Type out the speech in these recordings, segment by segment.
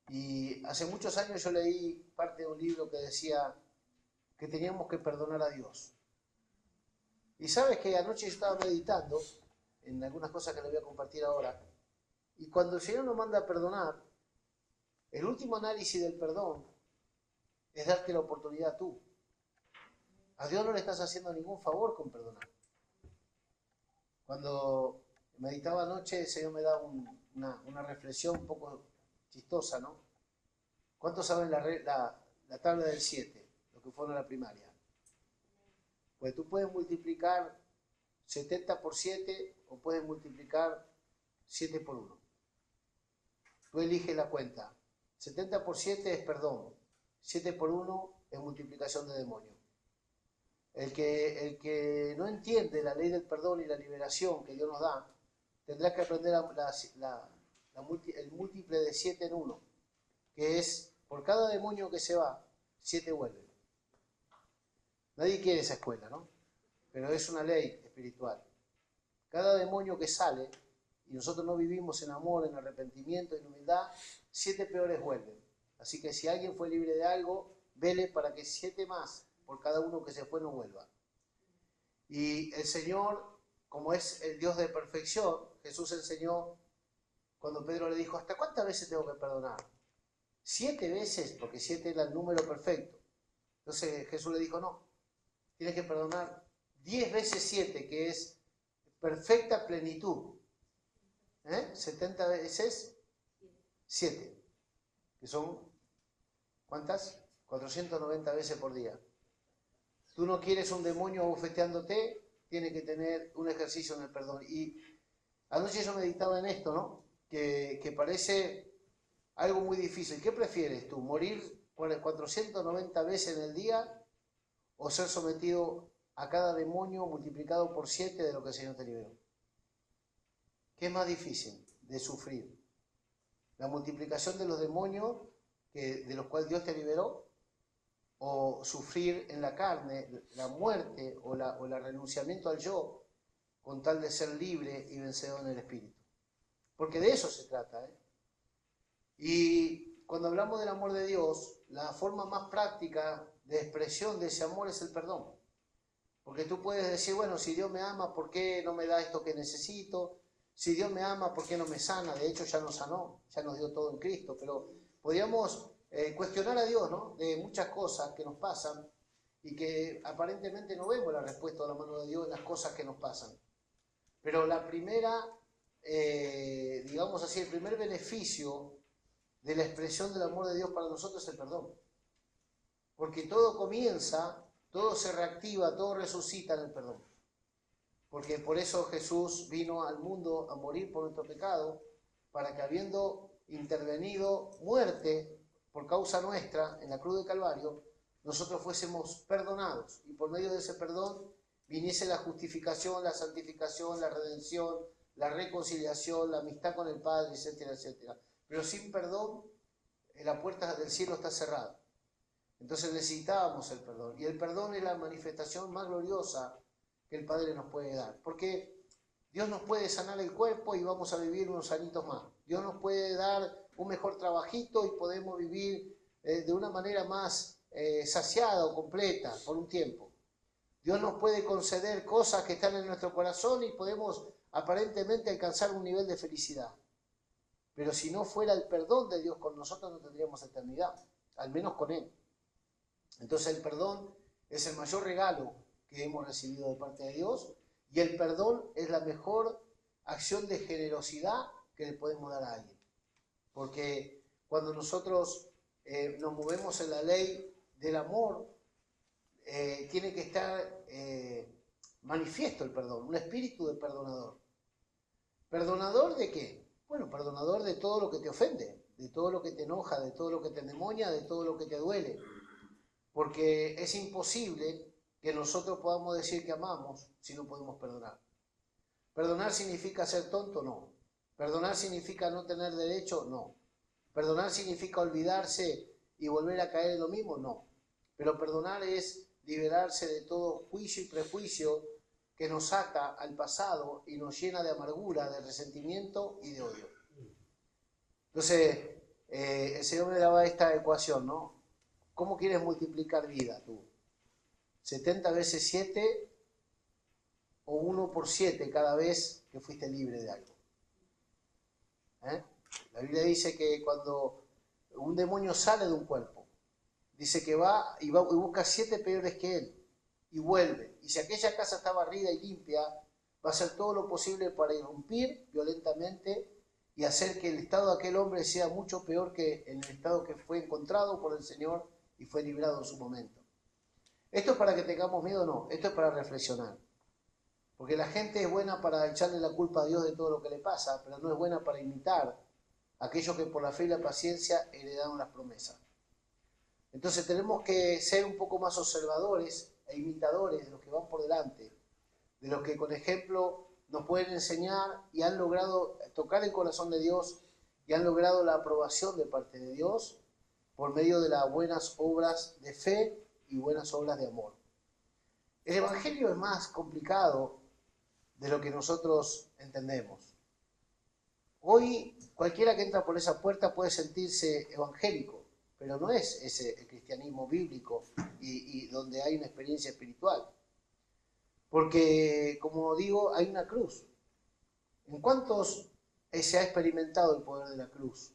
Y hace muchos años yo leí parte de un libro que decía que teníamos que perdonar a Dios. Y sabes que anoche yo estaba meditando en algunas cosas que le voy a compartir ahora. Y cuando el Señor nos manda a perdonar, el último análisis del perdón es darte la oportunidad tú. A Dios no le estás haciendo ningún favor con perdonar. Cuando meditaba anoche, el Señor me da una reflexión un poco chistosa, ¿no? ¿Cuántos saben la tabla del 7? Los que fueron a la primaria. Pues tú puedes multiplicar 70 por 7 o puedes multiplicar 7 por 1. Tú eliges la cuenta. 70 por 7 es perdón. 7 por 1 es multiplicación de demonios. El que no entiende la ley del perdón y la liberación que Dios nos da, tendrá que aprender el múltiple de 7 en 1, que es, por cada demonio que se va, 7 vuelven. Nadie quiere esa escuela, ¿no? Pero es una ley espiritual. Cada demonio que sale, y nosotros no vivimos en amor, en arrepentimiento, en humildad, 7 peores vuelven. Así que si alguien fue libre de algo, vele para que 7 más por cada uno que se fue no vuelva. Y el Señor, como es el Dios de perfección, Jesús enseñó cuando Pedro le dijo, ¿hasta cuántas veces tengo que perdonar? 7 veces, porque 7 era el número perfecto. Entonces Jesús le dijo, no, tienes que perdonar 10 veces 7, que es perfecta plenitud. 70 veces 7, que son, ¿cuántas? 490 veces por día. Tú no quieres un demonio bofeteándote, tiene que tener un ejercicio en el perdón. Y anoche yo meditaba en esto, ¿no? Que parece algo muy difícil. ¿Qué prefieres tú? ¿Morir 490 veces en el día o ser sometido a cada demonio multiplicado por 7 de lo que el Señor te liberó? ¿Qué es más difícil de sufrir? ¿La multiplicación de los demonios de los cuales Dios te liberó? ¿O sufrir en la carne la muerte o el renunciamiento al yo con tal de ser libre y vencedor en el Espíritu? Porque de eso se trata, ¿eh? Y cuando hablamos del amor de Dios, la forma más práctica de expresión de ese amor es el perdón. Porque tú puedes decir, bueno, si Dios me ama, ¿por qué no me da esto que necesito? Si Dios me ama, ¿por qué no me sana? De hecho, ya nos sanó, ya nos dio todo en Cristo. Pero podríamos cuestionar a Dios, ¿no? De muchas cosas que nos pasan y que aparentemente no vemos la respuesta de la mano de Dios en las cosas que nos pasan. Pero la primera, digamos así, el primer beneficio de la expresión del amor de Dios para nosotros es el perdón. Porque todo comienza, todo se reactiva, todo resucita en el perdón. Porque por eso Jesús vino al mundo a morir por nuestro pecado, para que habiendo intervenido muerte por causa nuestra en la cruz del Calvario, nosotros fuésemos perdonados. Y por medio de ese perdón viniese la justificación, la santificación, la redención, la reconciliación, la amistad con el Padre, etcétera, etcétera. Pero sin perdón, la puerta del cielo está cerrada. Entonces necesitábamos el perdón. Y el perdón es la manifestación más gloriosa que el Padre nos puede dar. Porque Dios nos puede sanar el cuerpo y vamos a vivir unos añitos más. Dios nos puede dar un mejor trabajito y podemos vivir de una manera más saciada o completa por un tiempo. Dios nos puede conceder cosas que están en nuestro corazón y podemos aparentemente alcanzar un nivel de felicidad. Pero si no fuera el perdón de Dios con nosotros, no tendríamos eternidad, al menos con Él. Entonces el perdón es el mayor regalo que hemos recibido de parte de Dios, y el perdón es la mejor acción de generosidad que le podemos dar a alguien. Porque cuando nosotros nos movemos en la ley del amor, tiene que estar manifiesto el perdón, un espíritu de perdonador. ¿Perdonador de qué? Bueno, perdonador de todo lo que te ofende, de todo lo que te enoja, de todo lo que te endemonia, de todo lo que te duele. Porque es imposible que nosotros podamos decir que amamos si no podemos perdonar. ¿Perdonar significa ser tonto? No. ¿Perdonar significa no tener derecho? No. ¿Perdonar significa olvidarse y volver a caer en lo mismo? No. Pero perdonar es liberarse de todo juicio y prejuicio que nos ata al pasado y nos llena de amargura, de resentimiento y de odio. Entonces, el Señor me daba esta ecuación, ¿no? ¿Cómo quieres multiplicar vida tú? ¿70 veces 7 o 1 por 7 cada vez que fuiste libre de algo? La Biblia dice que cuando un demonio sale de un cuerpo, dice que va y busca 7 peores que él y vuelve. Y si aquella casa está barrida y limpia, va a hacer todo lo posible para irrumpir violentamente y hacer que el estado de aquel hombre sea mucho peor que en el estado que fue encontrado por el Señor y fue librado en su momento. ¿Esto es para que tengamos miedo? No, esto es para reflexionar. Porque la gente es buena para echarle la culpa a Dios de todo lo que le pasa, pero no es buena para imitar a aquellos que por la fe y la paciencia heredaron las promesas. Entonces tenemos que ser un poco más observadores e imitadores de los que van por delante, de los que con ejemplo nos pueden enseñar y han logrado tocar el corazón de Dios y han logrado la aprobación de parte de Dios por medio de las buenas obras de fe y buenas obras de amor. El Evangelio es más complicado de lo que nosotros entendemos. Hoy cualquiera que entra por esa puerta puede sentirse evangélico, pero no es ese el cristianismo bíblico y donde hay una experiencia espiritual. Porque, como digo, hay una cruz. ¿En cuántos se ha experimentado el poder de la cruz?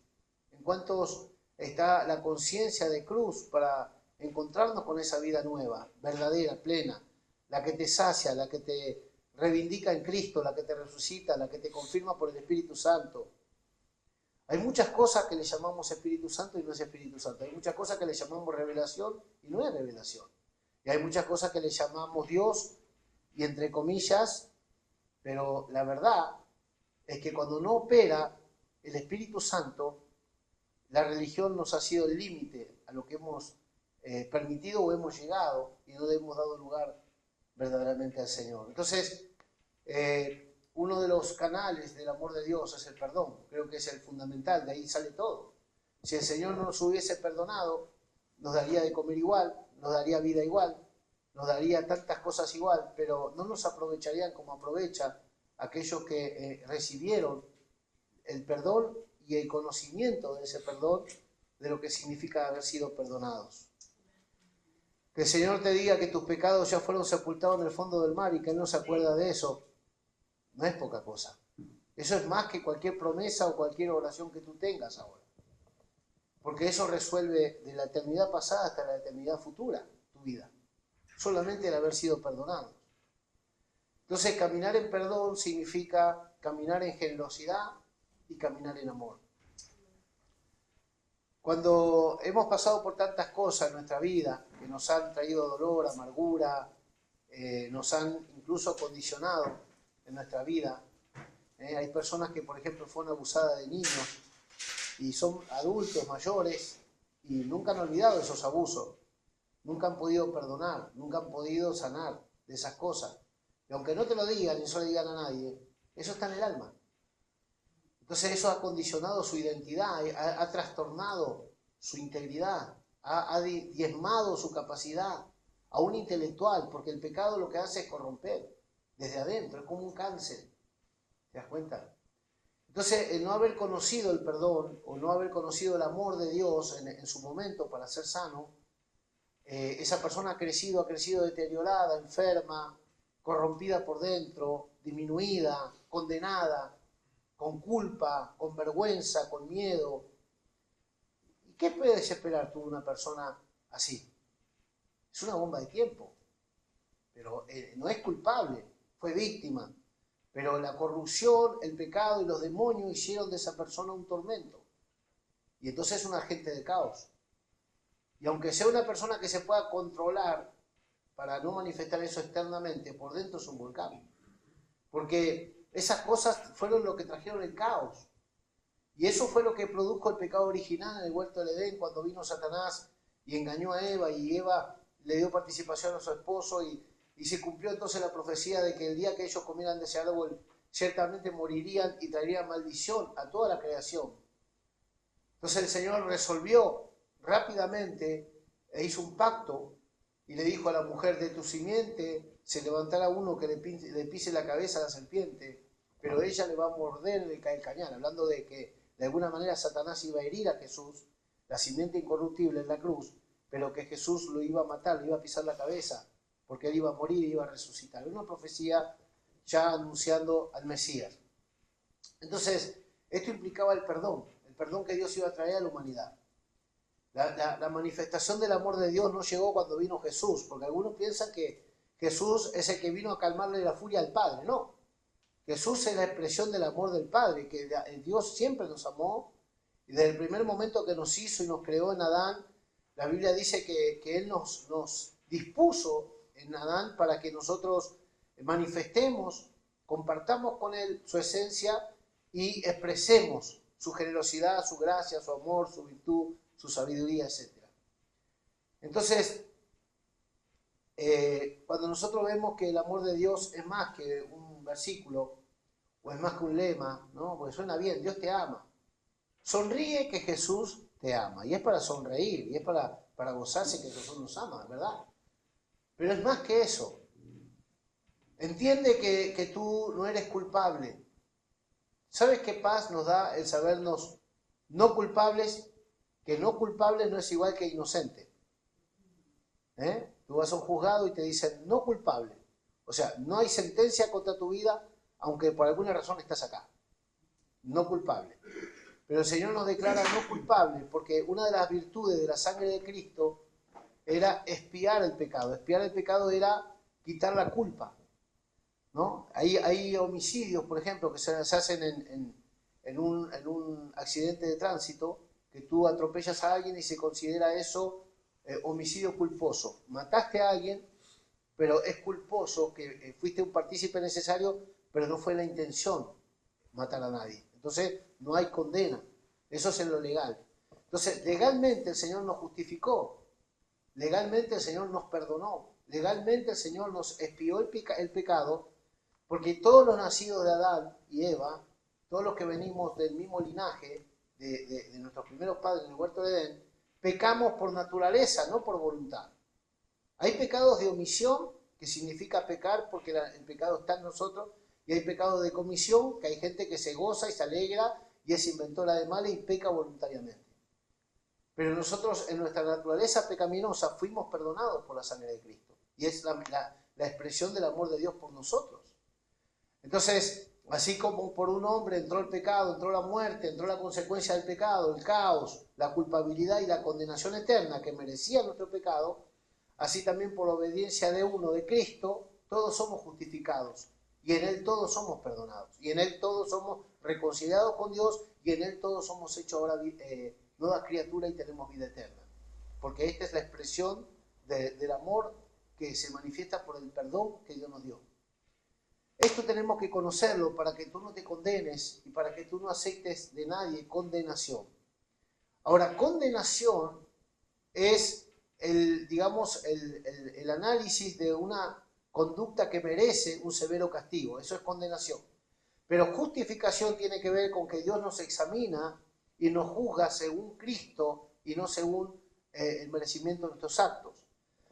¿En cuántos está la conciencia de cruz para encontrarnos con esa vida nueva, verdadera, plena, la que te sacia, la que te reivindica en Cristo, la que te resucita, la que te confirma por el Espíritu Santo? Hay muchas cosas que le llamamos Espíritu Santo y no es Espíritu Santo. Hay muchas cosas que le llamamos revelación y no es revelación. Y hay muchas cosas que le llamamos Dios y entre comillas, pero la verdad es que cuando no opera el Espíritu Santo, la religión nos ha sido el límite a lo que hemos permitido o hemos llegado y no le hemos dado lugar verdaderamente al Señor. Entonces, uno de los canales del amor de Dios es el perdón. Creo que es el fundamental, de ahí sale todo. Si el Señor no nos hubiese perdonado, nos daría de comer igual, nos daría vida igual, nos daría tantas cosas igual, pero no nos aprovecharían como aprovecha aquellos que recibieron el perdón y el conocimiento de ese perdón, de lo que significa haber sido perdonados. Que el Señor te diga que tus pecados ya fueron sepultados en el fondo del mar y que Él no se acuerda de eso, no es poca cosa. Eso es más que cualquier promesa o cualquier oración que tú tengas ahora. Porque eso resuelve de la eternidad pasada hasta la eternidad futura tu vida. Solamente el haber sido perdonados. Entonces, caminar en perdón significa caminar en generosidad y caminar en amor. Cuando hemos pasado por tantas cosas en nuestra vida que nos han traído dolor, amargura, nos han incluso condicionado en nuestra vida, hay personas que, por ejemplo, fueron abusadas de niños y son adultos mayores y nunca han olvidado esos abusos. Nunca han podido perdonar, nunca han podido sanar de esas cosas. Y aunque no te lo digan ni se lo digan a nadie, eso está en el alma. Entonces eso ha condicionado su identidad, ha trastornado su integridad, ha diezmado su capacidad, aún intelectual, porque el pecado lo que hace es corromper desde adentro, es como un cáncer. ¿Te das cuenta? Entonces el no haber conocido el perdón o no haber conocido el amor de Dios en su momento para ser sano, esa persona ha crecido deteriorada, enferma, corrompida por dentro, disminuida, condenada, con culpa, con vergüenza, con miedo. ¿Y qué puedes esperar tú de una persona así? Es una bomba de tiempo, pero no es culpable, fue víctima. Pero la corrupción, el pecado y los demonios hicieron de esa persona un tormento. Y entonces es un agente de caos. Y aunque sea una persona que se pueda controlar para no manifestar eso externamente, por dentro es un volcán. Porque esas cosas fueron lo que trajeron el caos. Y eso fue lo que produjo el pecado original en el huerto del Edén, cuando vino Satanás y engañó a Eva, y Eva le dio participación a su esposo, y se cumplió entonces la profecía de que el día que ellos comieran de ese árbol, ciertamente morirían y traerían maldición a toda la creación. Entonces el Señor resolvió rápidamente e hizo un pacto y le dijo a la mujer: de tu simiente se levantará uno que le pise la cabeza a la serpiente, pero ella le va a morder el cañal, hablando de que de alguna manera Satanás iba a herir a Jesús, la simiente incorruptible en la cruz, pero que Jesús lo iba a matar, le iba a pisar la cabeza, porque él iba a morir y iba a resucitar. Una profecía ya anunciando al Mesías. Entonces, esto implicaba el perdón que Dios iba a traer a la humanidad. La manifestación del amor de Dios no llegó cuando vino Jesús, porque algunos piensan que Jesús es el que vino a calmarle la furia al Padre. No, Jesús es la expresión del amor del Padre, que Dios siempre nos amó, y desde el primer momento que nos hizo y nos creó en Adán, la Biblia dice que Él nos dispuso en Adán para que nosotros manifestemos, compartamos con Él su esencia y expresemos su generosidad, su gracia, su amor, su virtud, su sabiduría, etc. Entonces, cuando nosotros vemos que el amor de Dios es más que un versículo o es más que un lema, ¿no? Porque suena bien, Dios te ama. Sonríe que Jesús te ama. Y es para sonreír, y es para gozarse que Jesús nos ama, ¿verdad? Pero es más que eso. Entiende que tú no eres culpable. ¿Sabes qué paz nos da el sabernos no culpables? Que no culpable no es igual que inocente. Tú vas a un juzgado y te dicen no culpable. O sea, no hay sentencia contra tu vida, aunque por alguna razón estás acá. No culpable. Pero el Señor nos declara no culpable, porque una de las virtudes de la sangre de Cristo era expiar el pecado. Expiar el pecado era quitar la culpa, ¿no? Hay homicidios, por ejemplo, que se hacen en un accidente de tránsito, que tú atropellas a alguien y se considera eso homicidio culposo. Mataste a alguien, pero es culposo, que fuiste un partícipe necesario, pero no fue la intención matar a nadie. Entonces no hay condena. Eso es en lo legal. Entonces, legalmente el Señor nos justificó. Legalmente el Señor nos perdonó. Legalmente el Señor nos expió el pecado, porque todos los nacidos de Adán y Eva, todos los que venimos del mismo linaje de nuestros primeros padres en el huerto de Edén, pecamos por naturaleza, no por voluntad. Hay pecados de omisión, que significa pecar porque el pecado está en nosotros, y hay pecados de comisión, que hay gente que se goza y se alegra y es inventora de mal y peca voluntariamente. Pero nosotros en nuestra naturaleza pecaminosa fuimos perdonados por la sangre de Cristo. Y es la expresión del amor de Dios por nosotros. Entonces, así como por un hombre entró el pecado, entró la muerte, entró la consecuencia del pecado, el caos, la culpabilidad y la condenación eterna que merecía nuestro pecado, así también por la obediencia de uno, de Cristo, todos somos justificados. Y en Él todos somos perdonados. Y en Él todos somos reconciliados con Dios. Y en Él todos somos hechos ahora nuevas criaturas y tenemos vida eterna. Porque esta es la expresión del amor que se manifiesta por el perdón que Dios nos dio. Esto tenemos que conocerlo para que tú no te condenes y para que tú no aceptes de nadie condenación. Ahora, condenación es el análisis de una conducta que merece un severo castigo. Eso es condenación. Pero justificación tiene que ver con que Dios nos examina y nos juzga según Cristo y no según el merecimiento de nuestros actos.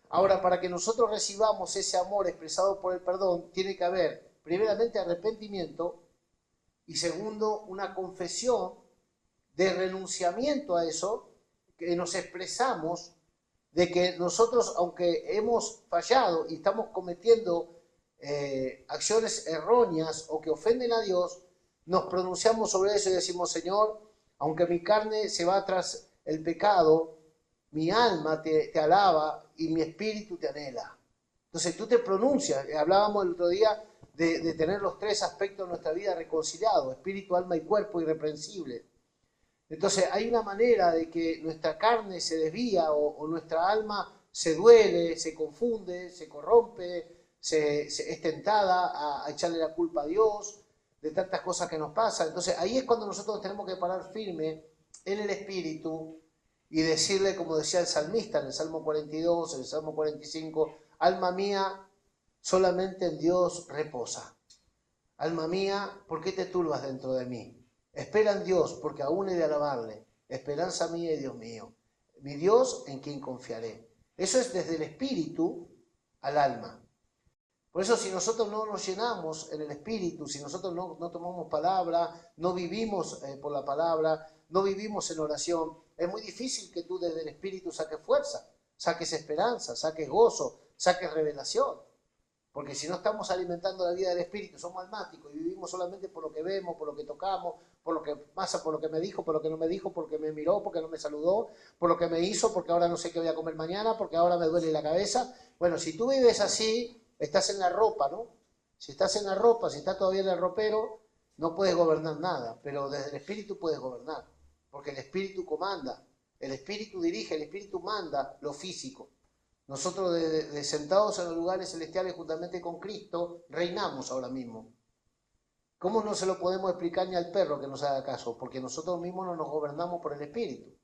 Ahora, para que nosotros recibamos ese amor expresado por el perdón, tiene que haber, primeramente, arrepentimiento y segundo, una confesión de renunciamiento a eso, que nos expresamos de que nosotros, aunque hemos fallado y estamos cometiendo acciones erróneas o que ofenden a Dios, nos pronunciamos sobre eso y decimos, Señor, aunque mi carne se va tras el pecado, mi alma te alaba y mi espíritu te anhela. Entonces tú te pronuncias, hablábamos el otro día de tener los tres aspectos de nuestra vida reconciliados, espíritu, alma y cuerpo irreprensible. Entonces hay una manera de que nuestra carne se desvía o nuestra alma se duele, se confunde, se corrompe, es tentada a echarle la culpa a Dios de tantas cosas que nos pasan. Entonces ahí es cuando nosotros tenemos que parar firme en el espíritu y decirle, como decía el salmista en el Salmo 42, en el Salmo 45, alma mía, solamente en Dios reposa. Alma mía, ¿por qué te turbas dentro de mí? Espera en Dios, porque aún he de alabarle. Esperanza mía y Dios mío. Mi Dios en quien confiaré. Eso es desde el espíritu al alma. Por eso si nosotros no nos llenamos en el Espíritu, si nosotros no tomamos palabra, no vivimos por la palabra, no vivimos en oración, es muy difícil que tú desde el Espíritu saques fuerza, saques esperanza, saques gozo, saques revelación. Porque si no estamos alimentando la vida del Espíritu, somos almáticos y vivimos solamente por lo que vemos, por lo que tocamos, por lo que pasa, por lo que me dijo, por lo que no me dijo, porque me miró, porque no me saludó, por lo que me hizo, porque ahora no sé qué voy a comer mañana, porque ahora me duele la cabeza. Bueno, si tú vives así, estás en la ropa, ¿no? Si estás en la ropa, si estás todavía en el ropero, no puedes gobernar nada, pero desde el Espíritu puedes gobernar, porque el Espíritu comanda, el Espíritu dirige, el Espíritu manda lo físico. Nosotros de sentados en los lugares celestiales juntamente con Cristo, reinamos ahora mismo. ¿Cómo no se lo podemos explicar ni al perro que nos haga caso? Porque nosotros mismos no nos gobernamos por el Espíritu.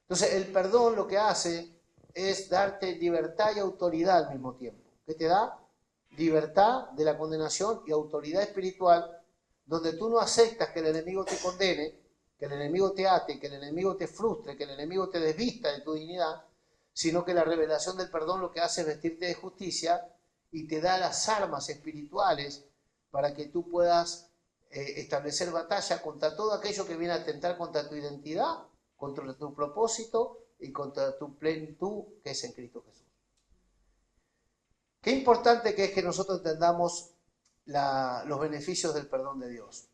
Entonces el perdón lo que hace es darte libertad y autoridad al mismo tiempo. ¿Qué te da? Libertad de la condenación y autoridad espiritual, donde tú no aceptas que el enemigo te condene, que el enemigo te ate, que el enemigo te frustre, que el enemigo te desvista de tu dignidad, sino que la revelación del perdón lo que hace es vestirte de justicia y te da las armas espirituales para que tú puedas establecer batalla contra todo aquello que viene a atentar contra tu identidad, contra tu propósito y contra tu plenitud que es en Cristo Jesús. Qué importante que es que nosotros entendamos los beneficios del perdón de Dios.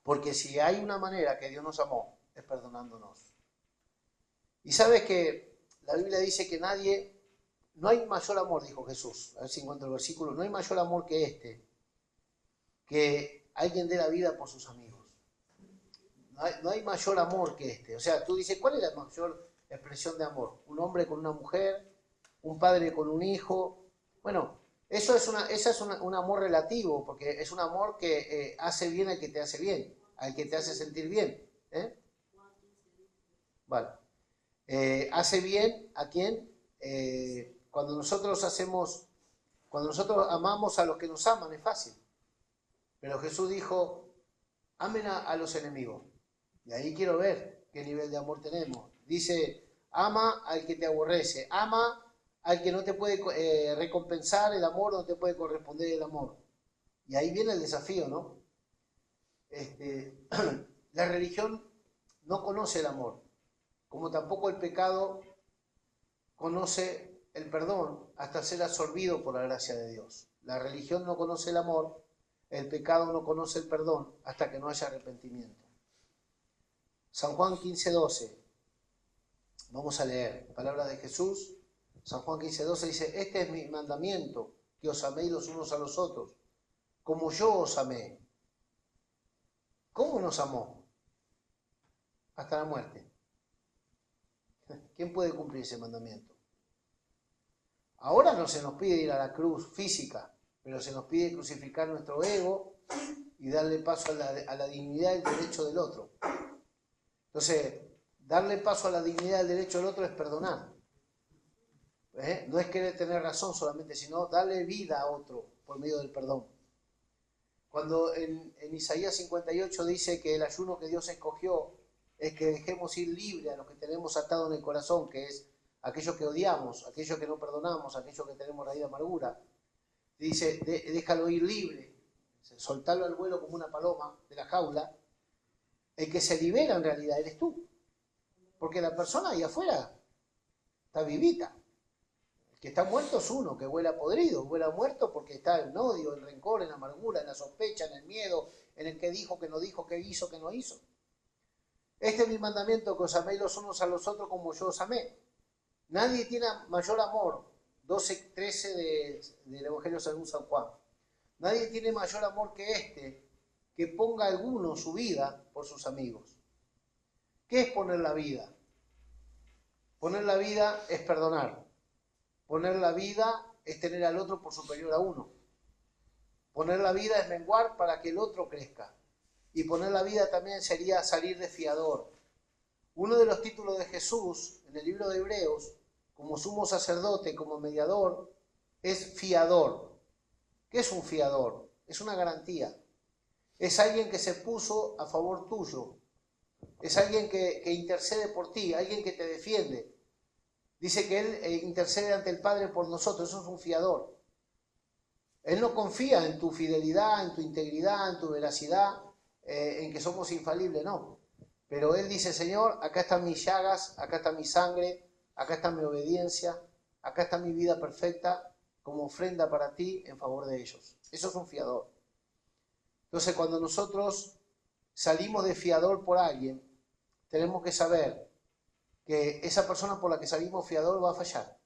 Porque si hay una manera que Dios nos amó, es perdonándonos. Y sabes que la Biblia dice que no hay mayor amor, dijo Jesús, a ver si encuentro el versículo, no hay mayor amor que este, que alguien dé la vida por sus amigos. No hay mayor amor que este. O sea, tú dices, ¿cuál es la mayor expresión de amor? ¿Un hombre con una mujer? ¿Un padre con un hijo? Bueno, ese es un amor relativo, porque es un amor que hace bien al que te hace bien, al que te hace sentir bien. Vale. Hace bien a quien, cuando nosotros amamos a los que nos aman, es fácil. Pero Jesús dijo, amen a los enemigos. Y ahí quiero ver qué nivel de amor tenemos. Dice, ama al que te aborrece, ama al que no te puede recompensar el amor, no te puede corresponder el amor. Y ahí viene el desafío, ¿no? La religión no conoce el amor, como tampoco el pecado conoce el perdón hasta ser absorbido por la gracia de Dios. La religión no conoce el amor, el pecado no conoce el perdón hasta que no haya arrepentimiento. San Juan 15:12, vamos a leer, palabra de Jesús. San Juan 15:12 dice, este es mi mandamiento, que os améis los unos a los otros, como yo os amé. ¿Cómo nos amó? Hasta la muerte. ¿Quién puede cumplir ese mandamiento? Ahora no se nos pide ir a la cruz física, pero se nos pide crucificar nuestro ego y darle paso a la dignidad y el derecho del otro. Entonces, darle paso a la dignidad y el derecho del otro es perdonar. No es querer tener razón solamente, sino darle vida a otro por medio del perdón. Cuando en Isaías 58 dice que el ayuno que Dios escogió es que dejemos ir libre a lo que tenemos atado en el corazón, que es aquello que odiamos, aquello que no perdonamos, aquello que tenemos raíz de amargura. Dice, déjalo ir libre, soltarlo al vuelo como una paloma de la jaula. El que se libera en realidad eres tú, porque la persona ahí afuera está vivita. El que está muerto es uno, que huele a podrido, huele a muerto porque está en odio, en rencor, en amargura, en la sospecha, en el miedo, en el que dijo, que no dijo, que hizo, que no hizo. Este es mi mandamiento, que os améis los unos a los otros como yo os amé. Nadie tiene mayor amor, 12:13 del Evangelio según San Juan. Nadie tiene mayor amor que este, que ponga alguno su vida por sus amigos. ¿Qué es poner la vida? Poner la vida es perdonar. Poner la vida es tener al otro por superior a uno. Poner la vida es menguar para que el otro crezca. Y poner la vida también sería salir de fiador. Uno de los títulos de Jesús en el libro de Hebreos, como sumo sacerdote, como mediador, es fiador. ¿Qué es un fiador? Es una garantía. Es alguien que se puso a favor tuyo. Es alguien que intercede por ti, alguien que te defiende. Dice que Él intercede ante el Padre por nosotros, eso es un fiador. Él no confía en tu fidelidad, en tu integridad, en tu veracidad, en que somos infalibles, no. Pero Él dice, Señor, acá están mis llagas, acá está mi sangre, acá está mi obediencia, acá está mi vida perfecta como ofrenda para ti en favor de ellos. Eso es un fiador. Entonces, cuando nosotros salimos de fiador por alguien, tenemos que saber que esa persona por la que salimos fiador va a fallar.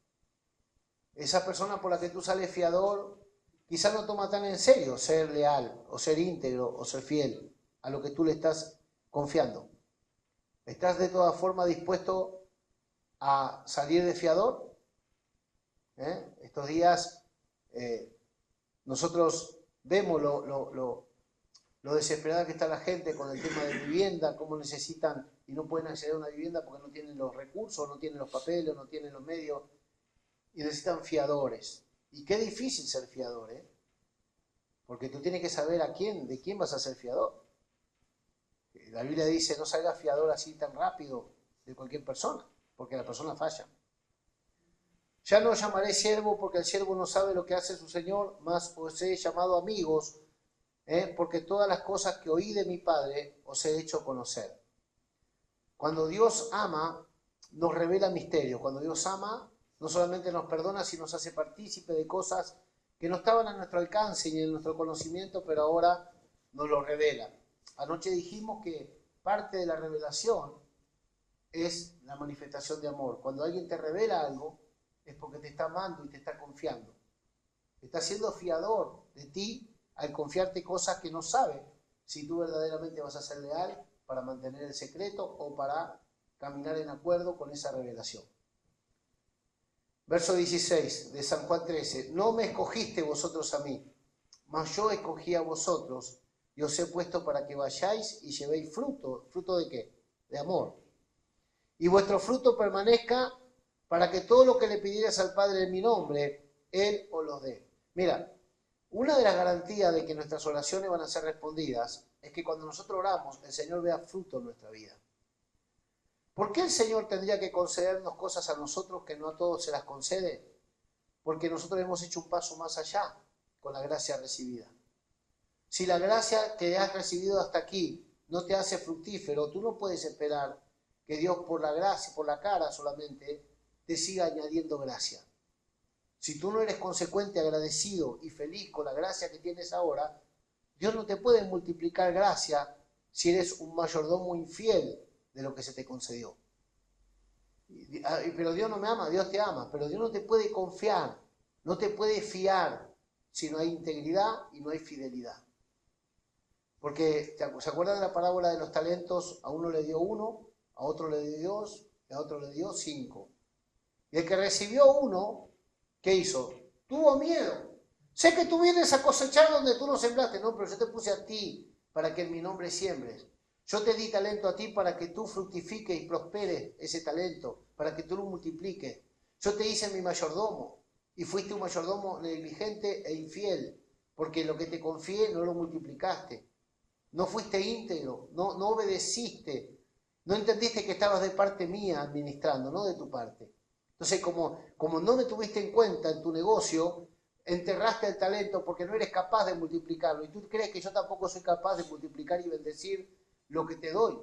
Esa persona por la que tú sales fiador quizás no toma tan en serio ser leal o ser íntegro o ser fiel a lo que tú le estás confiando. ¿Estás de todas formas dispuesto a salir de fiador? Estos días nosotros vemos lo desesperada que está la gente con el tema de vivienda, cómo necesitan y no pueden acceder a una vivienda porque no tienen los recursos, no tienen los papeles, no tienen los medios y necesitan fiadores. Y qué difícil ser fiador, porque tú tienes que saber de quién vas a ser fiador. La Biblia dice, no salgas fiador así tan rápido de cualquier persona, porque la persona falla. Ya no os llamaré siervo porque el siervo no sabe lo que hace su Señor, mas os he llamado amigos, porque todas las cosas que oí de mi Padre os he hecho conocer. Cuando Dios ama, nos revela misterios. Cuando Dios ama, no solamente nos perdona, sino nos hace partícipe de cosas que no estaban a nuestro alcance ni en nuestro conocimiento, pero ahora nos lo revela. Anoche dijimos que parte de la revelación es la manifestación de amor. Cuando alguien te revela algo, es porque te está amando y te está confiando. Está siendo fiador de ti al confiarte cosas que no sabe si tú verdaderamente vas a ser leal para mantener el secreto o para caminar en acuerdo con esa revelación. Verso 16 de San Juan 13. No me escogiste vosotros a mí, mas yo escogí a vosotros y os he puesto para que vayáis y llevéis fruto. ¿Fruto de qué? De amor. Y vuestro fruto permanezca para que todo lo que le pidieras al Padre en mi nombre, Él os lo dé. Mira, una de las garantías de que nuestras oraciones van a ser respondidas es que cuando nosotros oramos, el Señor vea fruto en nuestra vida. ¿Por qué el Señor tendría que concedernos cosas a nosotros que no a todos se las concede? Porque nosotros hemos hecho un paso más allá con la gracia recibida. Si la gracia que has recibido hasta aquí no te hace fructífero, tú no puedes esperar que Dios por la gracia, por la cara solamente, te siga añadiendo gracia. Si tú no eres consecuente, agradecido y feliz con la gracia que tienes ahora, Dios no te puede multiplicar gracia si eres un mayordomo infiel de lo que se te concedió. Pero Dios no me ama, Dios te ama, pero Dios no te puede confiar, no te puede fiar si no hay integridad y no hay fidelidad. Porque, ¿se acuerdan de la parábola de los talentos? A uno le dio 1, a otro le dio 2, y a otro le dio 5. Y el que recibió 1, ¿qué hizo? Tuvo miedo. Sé que tú vienes a cosechar donde tú no sembraste. No, pero yo te puse a ti para que en mi nombre siembres. Yo te di talento a ti para que tú fructifiques y prosperes ese talento, para que tú lo multipliques. Yo te hice mi mayordomo y fuiste un mayordomo negligente e infiel, porque lo que te confié no lo multiplicaste. No fuiste íntegro, no obedeciste, no entendiste que estabas de parte mía administrando, no de tu parte. Entonces, como no me tuviste en cuenta en tu negocio, enterraste el talento porque no eres capaz de multiplicarlo. Y tú crees que yo tampoco soy capaz de multiplicar y bendecir lo que te doy.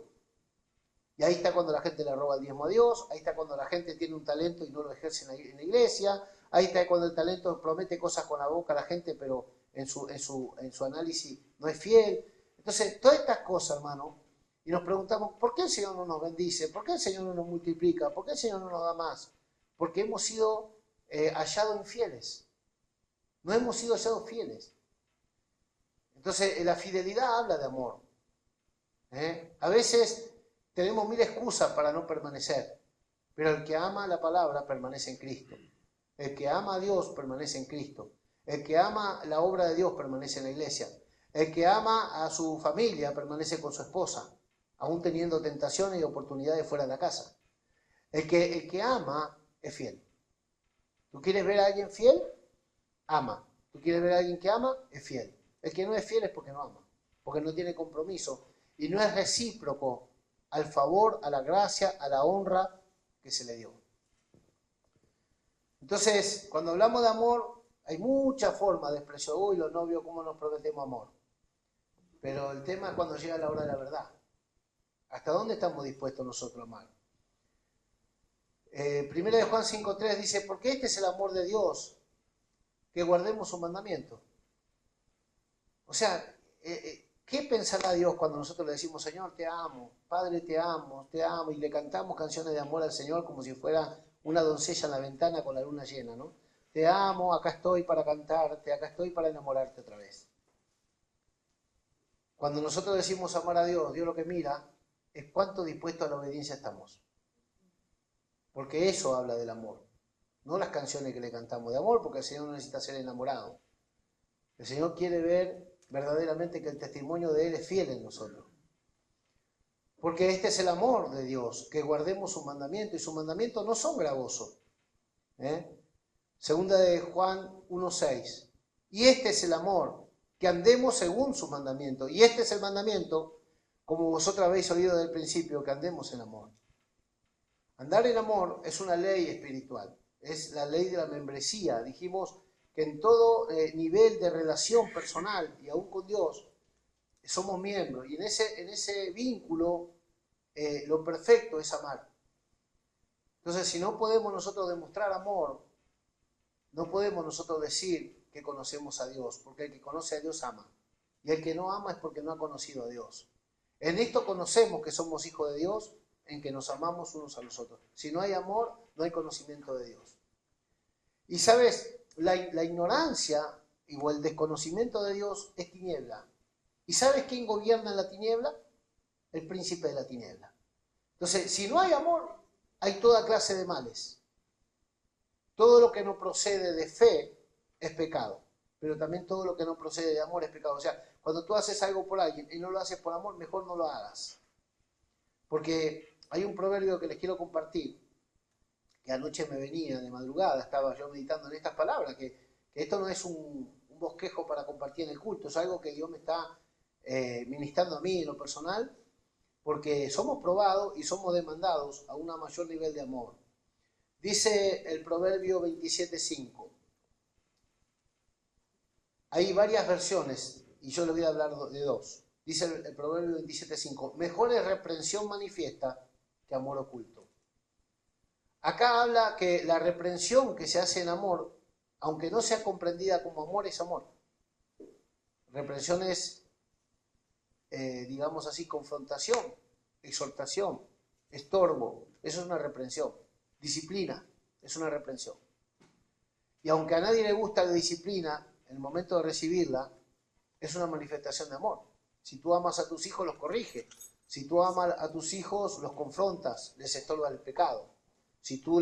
Y ahí está cuando la gente le roba el diezmo a Dios, ahí está cuando la gente tiene un talento y no lo ejerce en la iglesia, ahí está cuando el talento promete cosas con la boca a la gente, pero en su análisis no es fiel. Entonces, todas estas cosas, hermano, y nos preguntamos, ¿por qué el Señor no nos bendice? ¿Por qué el Señor no nos multiplica? ¿Por qué el Señor no nos da más? Porque hemos sido hallados infieles. No hemos sido hallados fieles. Entonces, la fidelidad habla de amor. A veces tenemos 1000 excusas para no permanecer, pero el que ama la palabra permanece en Cristo. El que ama a Dios permanece en Cristo. El que ama la obra de Dios permanece en la iglesia. El que ama a su familia permanece con su esposa, aún teniendo tentaciones y oportunidades fuera de la casa. El que ama es fiel. ¿Tú quieres ver a alguien fiel? Ama. ¿Tú quieres ver a alguien que ama? Es fiel. El que no es fiel es porque no ama, porque no tiene compromiso y no es recíproco al favor, a la gracia, a la honra que se le dio. Entonces, cuando hablamos de amor, Hay muchas formas de expresión. Uy, los novios, ¿cómo nos prometemos amor? Pero el tema es cuando llega la hora de la verdad. ¿Hasta dónde estamos dispuestos nosotros a amar? Primera de Juan 5.3 dice, porque este es el amor de Dios, que guardemos su mandamiento. O sea, ¿qué pensará Dios cuando nosotros le decimos, Señor, te amo, Padre, te amo, y le cantamos canciones de amor al Señor como si fuera una doncella en la ventana con la luna llena, ¿no? Te amo, acá estoy para cantarte, acá estoy para enamorarte otra vez. Cuando nosotros decimos amar a Dios, Dios lo que mira es cuánto dispuestos a la obediencia estamos. Porque eso habla del amor. No las canciones que le cantamos de amor, porque el Señor no necesita ser enamorado. El Señor quiere ver verdaderamente que el testimonio de Él es fiel en nosotros. Porque este es el amor de Dios, que guardemos sus mandamientos, y sus mandamientos no son gravosos. Segunda de Juan 1.6. Y este es el amor, que andemos según sus mandamientos. Y este es el mandamiento, como vosotros habéis oído desde el principio, que andemos en amor. Andar en amor es una ley espiritual, es la ley de la membresía. Dijimos que en todo nivel de relación personal y aún con Dios somos miembros, y en ese vínculo lo perfecto es amar. Entonces, si no podemos nosotros demostrar amor, no podemos nosotros decir que conocemos a Dios, porque el que conoce a Dios ama, y el que no ama es porque no ha conocido a Dios. En esto conocemos que somos hijos de Dios, en que nos amamos unos a los otros. Si no hay amor, no hay conocimiento de Dios. Y sabes, la ignorancia o el desconocimiento de Dios es tiniebla. ¿Y sabes quién gobierna en la tiniebla? El príncipe de la tiniebla. Entonces, si no hay amor, hay toda clase de males. Todo lo que no procede de fe es pecado, pero también todo lo que no procede de amor es pecado. O sea, cuando tú haces algo por alguien y no lo haces por amor, mejor no lo hagas. Porque hay un proverbio que les quiero compartir, que anoche me venía de madrugada, estaba yo meditando en estas palabras, que esto no es un bosquejo para compartir en el culto, es algo que Dios me está ministrando a mí en lo personal, porque somos probados y somos demandados a un mayor nivel de amor. Dice el proverbio 27.5. Hay varias versiones y yo le voy a hablar de dos. Dice el proverbio 27.5, mejor es reprensión manifiesta que amor oculto. Acá habla que la reprensión que se hace en amor, aunque no sea comprendida como amor, es amor. Reprensión es, digamos así, confrontación, exhortación, estorbo. Eso es una reprensión. Disciplina es una reprensión. Y aunque a nadie le gusta la disciplina, en el momento de recibirla, es una manifestación de amor. Si tú amas a tus hijos, los corriges. Si tú amas a tus hijos, los confrontas, les estorba el pecado. Si tú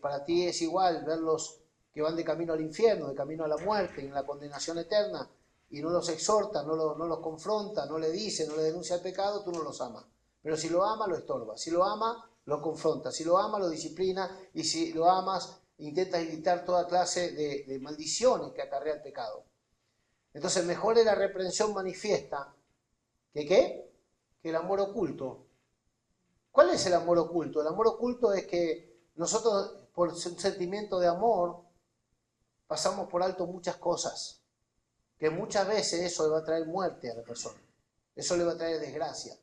para ti es igual verlos que van de camino al infierno, de camino a la muerte, en la condenación eterna, y no los exhorta, no los confronta, no le dice, no le denuncia el pecado, tú no los amas. Pero si lo ama, lo estorba. Si lo ama, lo confronta. Si lo ama, lo disciplina. Y si lo amas, intenta evitar toda clase de maldiciones que acarrea el pecado. Entonces, mejor es la reprensión manifiesta que ¿qué? Que el amor oculto. ¿Cuál es el amor oculto? El amor oculto es que nosotros, por un sentimiento de amor, pasamos por alto muchas cosas, que muchas veces eso le va a traer muerte a la persona, eso le va a traer desgracia.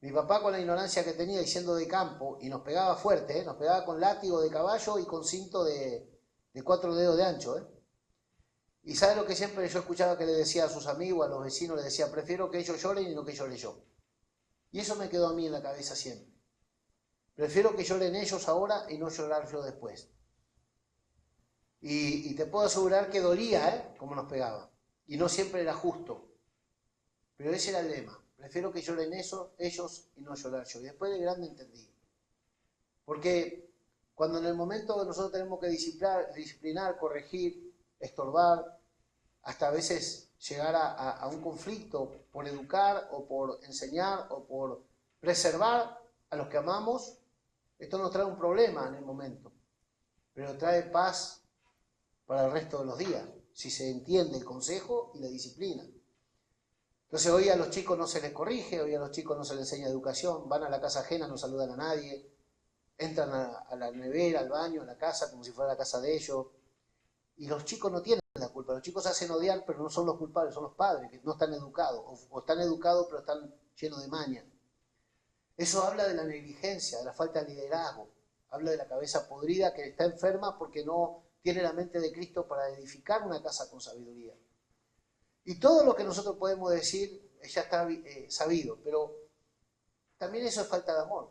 Mi papá, con la ignorancia que tenía y siendo de campo, y nos pegaba fuerte, nos pegaba con látigo de caballo y con cinto de 4 dedos de ancho. Y ¿sabe lo que siempre yo escuchaba que le decía a sus amigos, a los vecinos? Le decía, prefiero que ellos lloren y no que llore yo. Y eso me quedó a mí en la cabeza siempre. Prefiero que lloren ellos ahora y no llorar yo después. Y te puedo asegurar que dolía, como nos pegaba. Y no siempre era justo. Pero ese era el lema. Prefiero que lloren ellos y no llorar yo. Y después de grande entendí. Porque cuando en el momento nosotros tenemos que disciplinar, corregir, estorbar, hasta a veces llegar a un conflicto por educar o por enseñar o por preservar a los que amamos, esto nos trae un problema en el momento, pero trae paz para el resto de los días, si se entiende el consejo y la disciplina. Entonces hoy a los chicos no se les corrige, hoy a los chicos no se les enseña educación, van a la casa ajena, no saludan a nadie, entran a la nevera, al baño, a la casa, como si fuera la casa de ellos. Y los chicos no tienen la culpa. Los chicos se hacen odiar, pero no son los culpables, son los padres, que no están educados. O están educados, pero están llenos de maña. Eso habla de la negligencia, de la falta de liderazgo. Habla de la cabeza podrida que está enferma porque no tiene la mente de Cristo para edificar una casa con sabiduría. Y todo lo que nosotros podemos decir ya está sabido, pero también eso es falta de amor.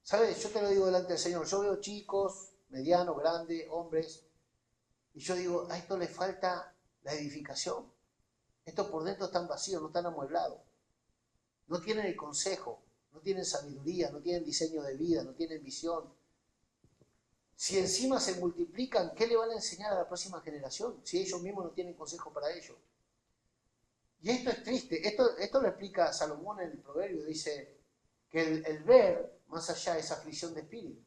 ¿Sabes? Yo te lo digo delante del Señor. Yo veo chicos, medianos, grandes, hombres, y yo digo, a esto le falta la edificación. Estos por dentro están vacíos, no están amueblados. No tienen el consejo, no tienen sabiduría, no tienen diseño de vida, no tienen visión. Si encima se multiplican, ¿qué le van a enseñar a la próxima generación? Si ellos mismos no tienen consejo para ellos. Y esto es triste. Esto lo explica Salomón en el Proverbio. Dice que el ver más allá es aflicción de espíritu.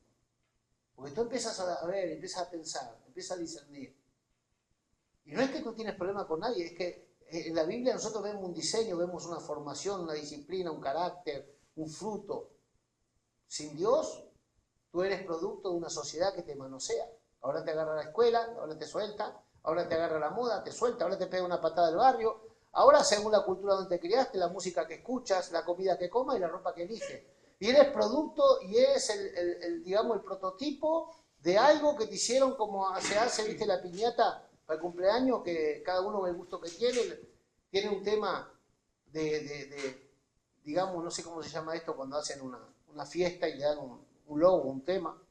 Porque tú empiezas a ver, empiezas a pensar, empiezas a discernir. Y no es que tú tienes problema con nadie, es que en la Biblia nosotros vemos un diseño, vemos una formación, una disciplina, un carácter, un fruto. Sin Dios, tú eres producto de una sociedad que te manosea. Ahora te agarra la escuela, ahora te suelta, ahora te agarra la moda, te suelta, ahora te pega una patada del barrio. Ahora, según la cultura donde te criaste, la música que escuchas, la comida que comas y la ropa que eliges. Y eres producto y eres digamos, el prototipo de algo que te hicieron como se hace, viste, la piñata para el cumpleaños, que cada uno ve el gusto que tiene un tema digamos, no sé cómo se llama esto, cuando hacen una fiesta y le dan un logo, un tema.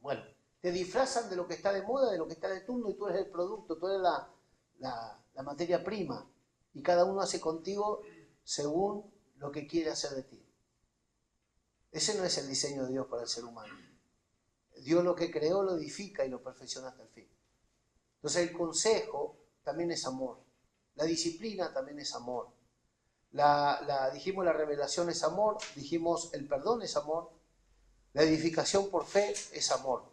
Bueno, te disfrazan de lo que está de moda, de lo que está de turno, y tú eres el producto, tú eres la materia prima. Y cada uno hace contigo según lo que quiere hacer de ti. Ese no es el diseño de Dios para el ser humano. Dios lo que creó lo edifica y lo perfecciona hasta el fin. Entonces el consejo también es amor. La disciplina también es amor. Dijimos la revelación es amor, dijimos el perdón es amor, la edificación por fe es amor.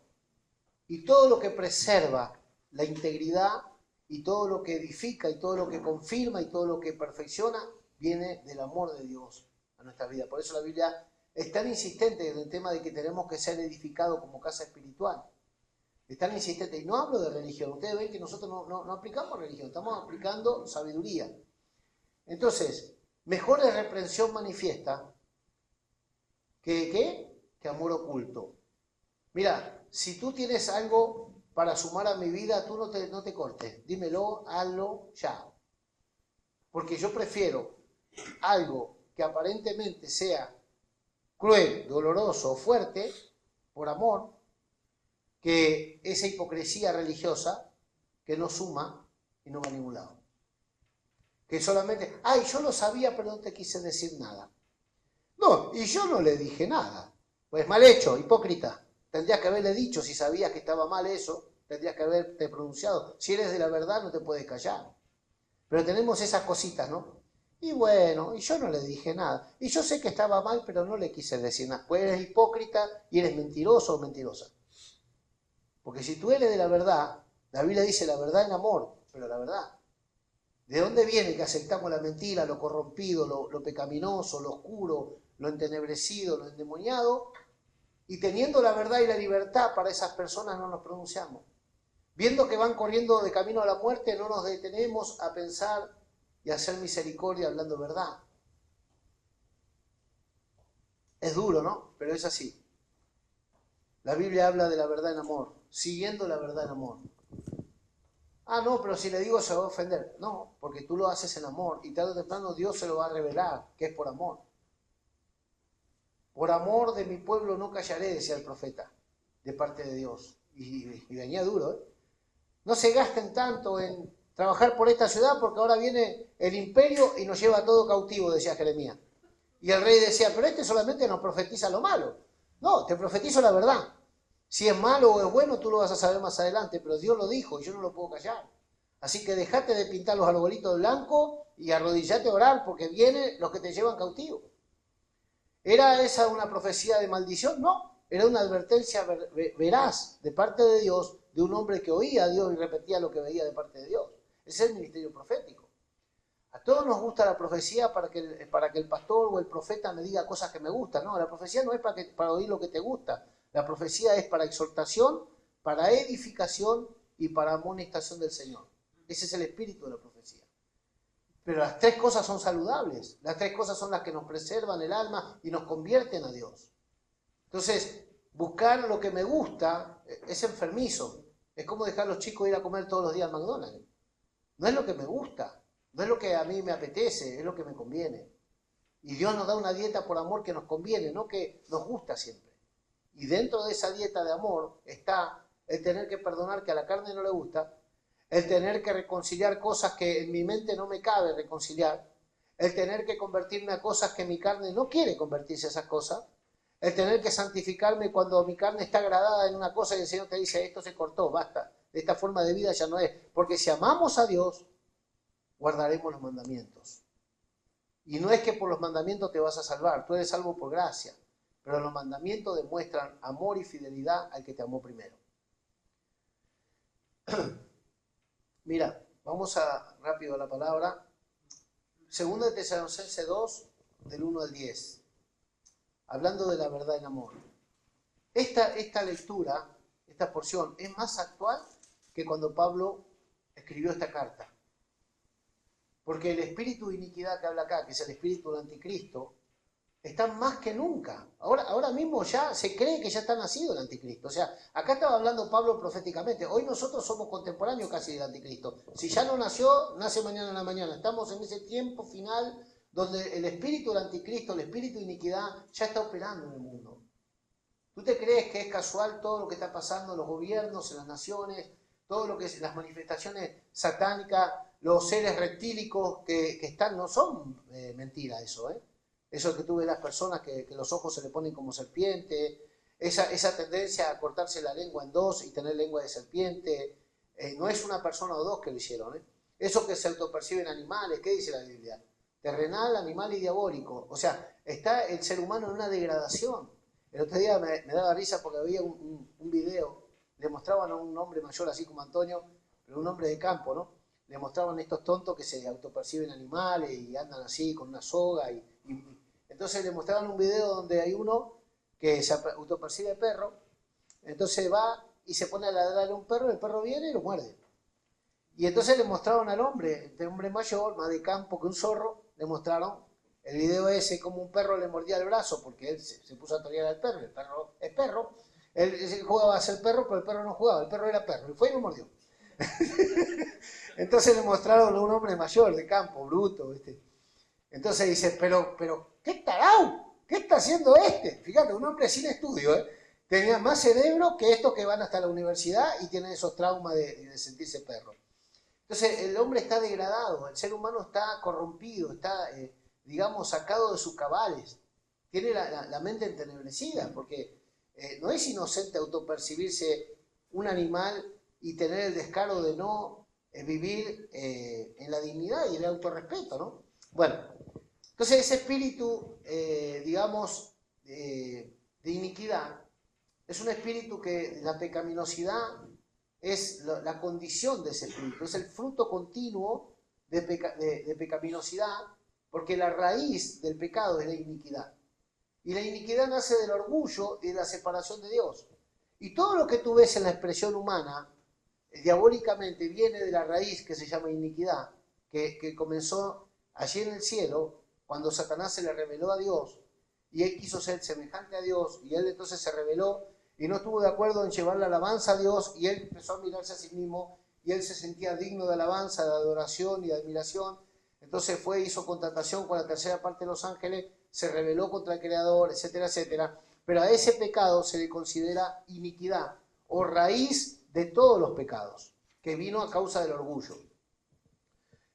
Y todo lo que preserva la integridad y todo lo que edifica y todo lo que confirma y todo lo que perfecciona viene del amor de Dios a nuestra vida. Por eso la Biblia es tan insistente en el tema de que tenemos que ser edificados como casa espiritual. Es tan insistente. Y no hablo de religión. Ustedes ven que nosotros no aplicamos religión, estamos aplicando sabiduría. Entonces, mejor es reprensión manifiesta que amor oculto. Mira, si tú tienes algo para sumar a mi vida, tú no te cortes. Dímelo, hazlo ya. Porque yo prefiero algo que aparentemente sea cruel, doloroso o fuerte, por amor, que esa hipocresía religiosa que no suma y no va a ningún lado. Que solamente, ay, yo lo sabía, pero no te quise decir nada. No, y yo no le dije nada. Pues mal hecho, hipócrita. Tendrías que haberle dicho, si sabías que estaba mal eso, tendrías que haberte pronunciado. Si eres de la verdad, no te puedes callar. Pero tenemos esas cositas, ¿no? Y bueno, y yo no le dije nada. Y yo sé que estaba mal, pero no le quise decir nada. Pues eres hipócrita y eres mentiroso o mentirosa. Porque si tú eres de la verdad, la Biblia dice la verdad en amor, pero la verdad. ¿De dónde viene que aceptamos la mentira, lo corrompido, lo pecaminoso, lo oscuro, lo entenebrecido, lo endemoniado? Y teniendo la verdad y la libertad para esas personas no nos pronunciamos. Viendo que van corriendo de camino a la muerte, no nos detenemos a pensar y a hacer misericordia hablando verdad. Es duro, ¿no? Pero es así. La Biblia habla de la verdad en amor, siguiendo la verdad en amor. Ah, no, pero si le digo se va a ofender. No, porque tú lo haces en amor y tarde o temprano Dios se lo va a revelar, que es por amor. Por amor de mi pueblo no callaré, decía el profeta, de parte de Dios. Y venía duro, ¿eh? No se gasten tanto en trabajar por esta ciudad porque ahora viene el imperio y nos lleva todo cautivo, decía Jeremías. Y el rey decía, pero este solamente nos profetiza lo malo. No, te profetizo la verdad. Si es malo o es bueno, tú lo vas a saber más adelante, pero Dios lo dijo y yo no lo puedo callar. Así que dejate de pintar los arbolitos blancos y arrodillate a orar porque vienen los que te llevan cautivo. ¿Era esa una profecía de maldición? No, era una advertencia veraz de parte de Dios, de un hombre que oía a Dios y repetía lo que veía de parte de Dios. Ese es el ministerio profético. A todos nos gusta la profecía para que el pastor o el profeta me diga cosas que me gustan. No, la profecía no es para oír lo que te gusta. La profecía es para exhortación, para edificación y para amonestación del Señor. Ese es el espíritu de la profecía. Pero las tres cosas son saludables. Las tres cosas son las que nos preservan el alma y nos convierten a Dios. Entonces, buscar lo que me gusta es enfermizo. Es como dejar a los chicos ir a comer todos los días al McDonald's. No es lo que me gusta, no es lo que a mí me apetece, es lo que me conviene. Y Dios nos da una dieta por amor que nos conviene, no que nos gusta siempre. Y dentro de esa dieta de amor está el tener que perdonar que a la carne no le gusta, el tener que reconciliar cosas que en mi mente no me cabe reconciliar, el tener que convertirme a cosas que mi carne no quiere convertirse a esas cosas, el tener que santificarme cuando mi carne está agradada en una cosa y el Señor te dice, esto se cortó, basta, de esta forma de vida ya no es. Porque si amamos a Dios, guardaremos los mandamientos. Y no es que por los mandamientos te vas a salvar, tú eres salvo por gracia, pero los mandamientos demuestran amor y fidelidad al que te amó primero. Mira, vamos rápido a la palabra. Segunda de Tesalonicenses 2, del 1 al 10. Hablando de la verdad en amor. Esta lectura, esta porción, es más actual que cuando Pablo escribió esta carta. Porque el espíritu de iniquidad que habla acá, que es el espíritu del anticristo, está más que nunca. Ahora mismo ya se cree que ya está nacido el anticristo. O sea, acá estaba hablando Pablo proféticamente. Hoy nosotros somos contemporáneos casi del anticristo. Si ya no nació, nace mañana en la mañana. Estamos en ese tiempo final donde el espíritu del anticristo, el espíritu de iniquidad, ya está operando en el mundo. ¿Tú te crees que es casual todo lo que está pasando en los gobiernos, en las naciones, todo lo que es las manifestaciones satánicas, los seres reptílicos que están? No son mentira eso, ¿eh? Eso que tú ves las personas que los ojos se le ponen como serpiente, esa tendencia a cortarse la lengua en dos y tener lengua de serpiente, no es una persona o dos que lo hicieron, ¿eh? Eso que se autoperciben animales, ¿qué dice la Biblia? Terrenal, animal y diabólico. O sea, está el ser humano en una degradación. El otro día me daba risa porque había un video, le mostraban a un hombre mayor así como Antonio, pero un hombre de campo, ¿no? Le mostraban estos tontos que se autoperciben animales y andan así con una soga y entonces le mostraban un video donde hay uno que se autopercibe perro, entonces va y se pone a ladrar a un perro, el perro viene y lo muerde. Y entonces le mostraron al hombre, este hombre mayor, más de campo que un zorro, le mostraron el video ese como un perro le mordía el brazo porque él se puso a torear al perro, el perro es perro, él jugaba a ser perro, pero el perro no jugaba, el perro era perro, y fue y lo mordió. Entonces le mostraron a un hombre mayor de campo, bruto, ¿viste? Entonces dice, pero, ¿qué tarao? ¿Qué está haciendo este? Fíjate, un hombre sin estudio, ¿eh? Tenía más cerebro que estos que van hasta la universidad y tienen esos traumas de sentirse perro. Entonces el hombre está degradado, el ser humano está corrompido, está, digamos, sacado de sus cabales. Tiene la mente entenebrecida, porque no es inocente autopercibirse un animal y tener el descaro de no vivir en la dignidad y el autorrespeto, ¿no? Bueno, entonces ese espíritu, digamos, de iniquidad, es un espíritu que la pecaminosidad es la condición de ese espíritu, es el fruto continuo de pecaminosidad, porque la raíz del pecado es la iniquidad. Y la iniquidad nace del orgullo y de la separación de Dios. Y todo lo que tú ves en la expresión humana, diabólicamente, viene de la raíz que se llama iniquidad, que comenzó allí en el cielo, cuando Satanás se le reveló a Dios, y él quiso ser semejante a Dios, y él entonces se rebeló, y no estuvo de acuerdo en llevar la alabanza a Dios, y él empezó a mirarse a sí mismo, y él se sentía digno de alabanza, de adoración y de admiración. Entonces fue, hizo contratación con la tercera parte de los ángeles, se rebeló contra el Creador, etcétera, etcétera. Pero a ese pecado se le considera iniquidad, o raíz de todos los pecados, que vino a causa del orgullo.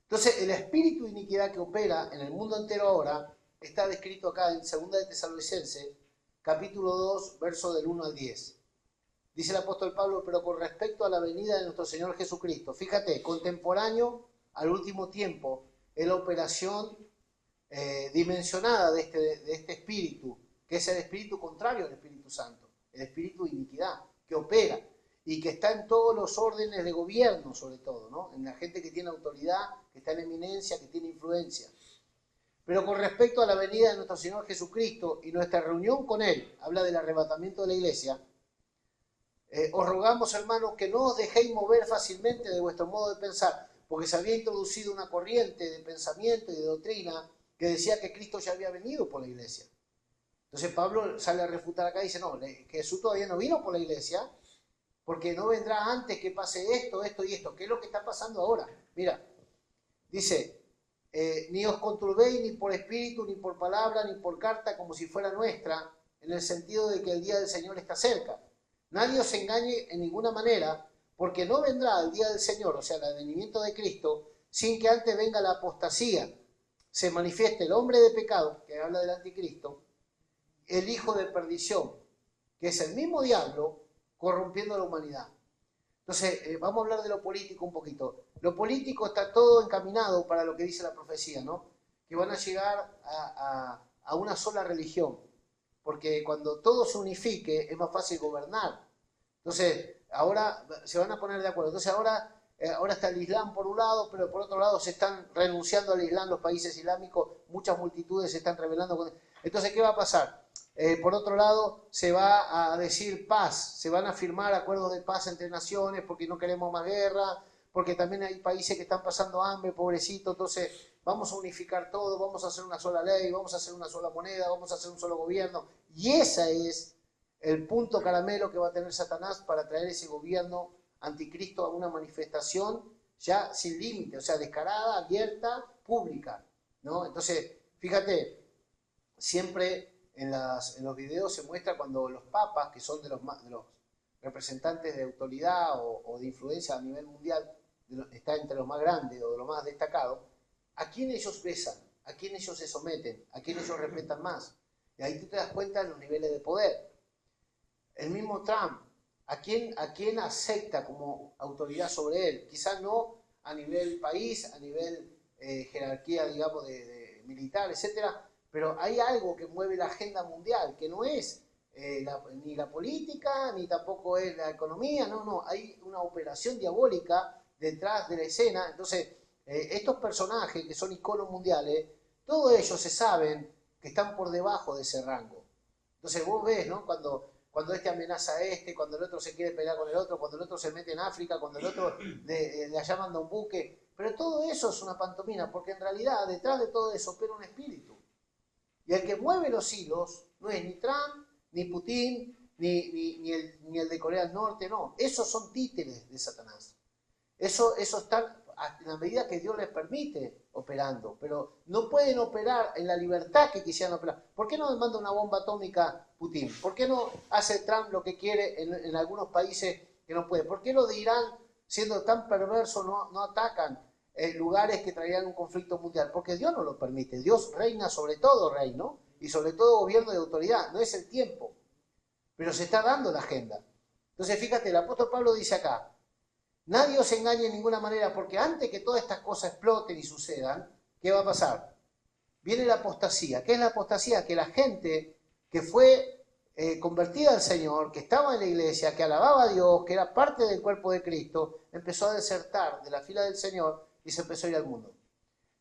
Entonces, el espíritu de iniquidad que opera en el mundo entero ahora está descrito acá en 2 de Tesalonicenses, capítulo 2, verso del 1 al 10. Dice el apóstol Pablo, pero con respecto a la venida de nuestro Señor Jesucristo, fíjate, contemporáneo al último tiempo, es la operación dimensionada de este espíritu, que es el espíritu contrario al Espíritu Santo, el espíritu de iniquidad, que opera y que está en todos los órdenes de gobierno, sobre todo, ¿no? En la gente que tiene autoridad, que está en eminencia, que tiene influencia. Pero con respecto a la venida de nuestro Señor Jesucristo y nuestra reunión con Él, habla del arrebatamiento de la iglesia, Os rogamos, hermanos, que no os dejéis mover fácilmente de vuestro modo de pensar, porque se había introducido una corriente de pensamiento y de doctrina que decía que Cristo ya había venido por la iglesia. Entonces Pablo sale a refutar acá y dice, no, que Jesús todavía no vino por la iglesia, porque no vendrá antes que pase esto, esto y esto. ¿Qué es lo que está pasando ahora? Mira, dice, ni os conturbéis ni por espíritu, ni por palabra, ni por carta, como si fuera nuestra, en el sentido de que el día del Señor está cerca. Nadie os engañe en ninguna manera, porque no vendrá el día del Señor, o sea, el advenimiento de Cristo, sin que antes venga la apostasía, se manifieste el hombre de pecado, que habla del anticristo, el hijo de perdición, que es el mismo diablo corrompiendo a la humanidad. Entonces, vamos a hablar de lo político un poquito. Lo político está todo encaminado para lo que dice la profecía, ¿no? Que van a llegar a una sola religión, porque cuando todo se unifique es más fácil gobernar. Entonces, ahora se van a poner de acuerdo. Entonces, ahora está el Islam por un lado, pero por otro lado se están renunciando al Islam los países islámicos, muchas multitudes se están rebelando. Entonces, ¿qué va a pasar? Por otro lado, se va a decir paz, se van a firmar acuerdos de paz entre naciones porque no queremos más guerra, porque también hay países que están pasando hambre, pobrecitos, entonces vamos a unificar todo, vamos a hacer una sola ley, vamos a hacer una sola moneda, vamos a hacer un solo gobierno. Y ese es el punto caramelo que va a tener Satanás para traer ese gobierno anticristo a una manifestación ya sin límite, o sea, descarada, abierta, pública, ¿no? Entonces, fíjate, siempre en los videos se muestra cuando los papas, que son de los representantes de autoridad o de influencia a nivel mundial, está entre los más grandes o de los más destacados, ¿a quién ellos besan? ¿A quién ellos se someten? ¿A quién ellos respetan más? Y ahí tú te das cuenta de los niveles de poder. El mismo Trump, ¿a quién acepta como autoridad sobre él? Quizás no a nivel país, a nivel jerarquía, digamos, de militar, etcétera, pero hay algo que mueve la agenda mundial, que no es ni la política, ni tampoco es la economía, no, hay una operación diabólica detrás de la escena. Entonces, estos personajes que son iconos mundiales, todos ellos se saben que están por debajo de ese rango. Entonces vos ves, ¿no? Cuando este amenaza a este, cuando el otro se quiere pelear con el otro, cuando el otro se mete en África, cuando el otro le allá manda un buque, pero todo eso es una pantomima, porque en realidad detrás de todo eso opera un espíritu. Y el que mueve los hilos no es ni Trump, ni Putin, ni el de Corea del Norte, no. Esos son títeres de Satanás. Eso están en la medida que Dios les permite operando, pero no pueden operar en la libertad que quisieran operar. ¿Por qué no manda una bomba atómica Putin? ¿Por qué no hace Trump lo que quiere en algunos países que no puede? ¿Por qué los de Irán, siendo tan perversos, no atacan lugares que traerían un conflicto mundial? Porque Dios no lo permite. Dios reina sobre todo reino y sobre todo gobierno de autoridad. No es el tiempo, pero se está dando la agenda. Entonces fíjate, el apóstol Pablo dice acá, nadie os engañe de ninguna manera, porque antes que todas estas cosas exploten y sucedan, ¿qué va a pasar? Viene la apostasía. ¿Qué es la apostasía? Que la gente que fue convertida al Señor, que estaba en la iglesia, que alababa a Dios, que era parte del cuerpo de Cristo, empezó a desertar de la fila del Señor y se empezó a ir al mundo.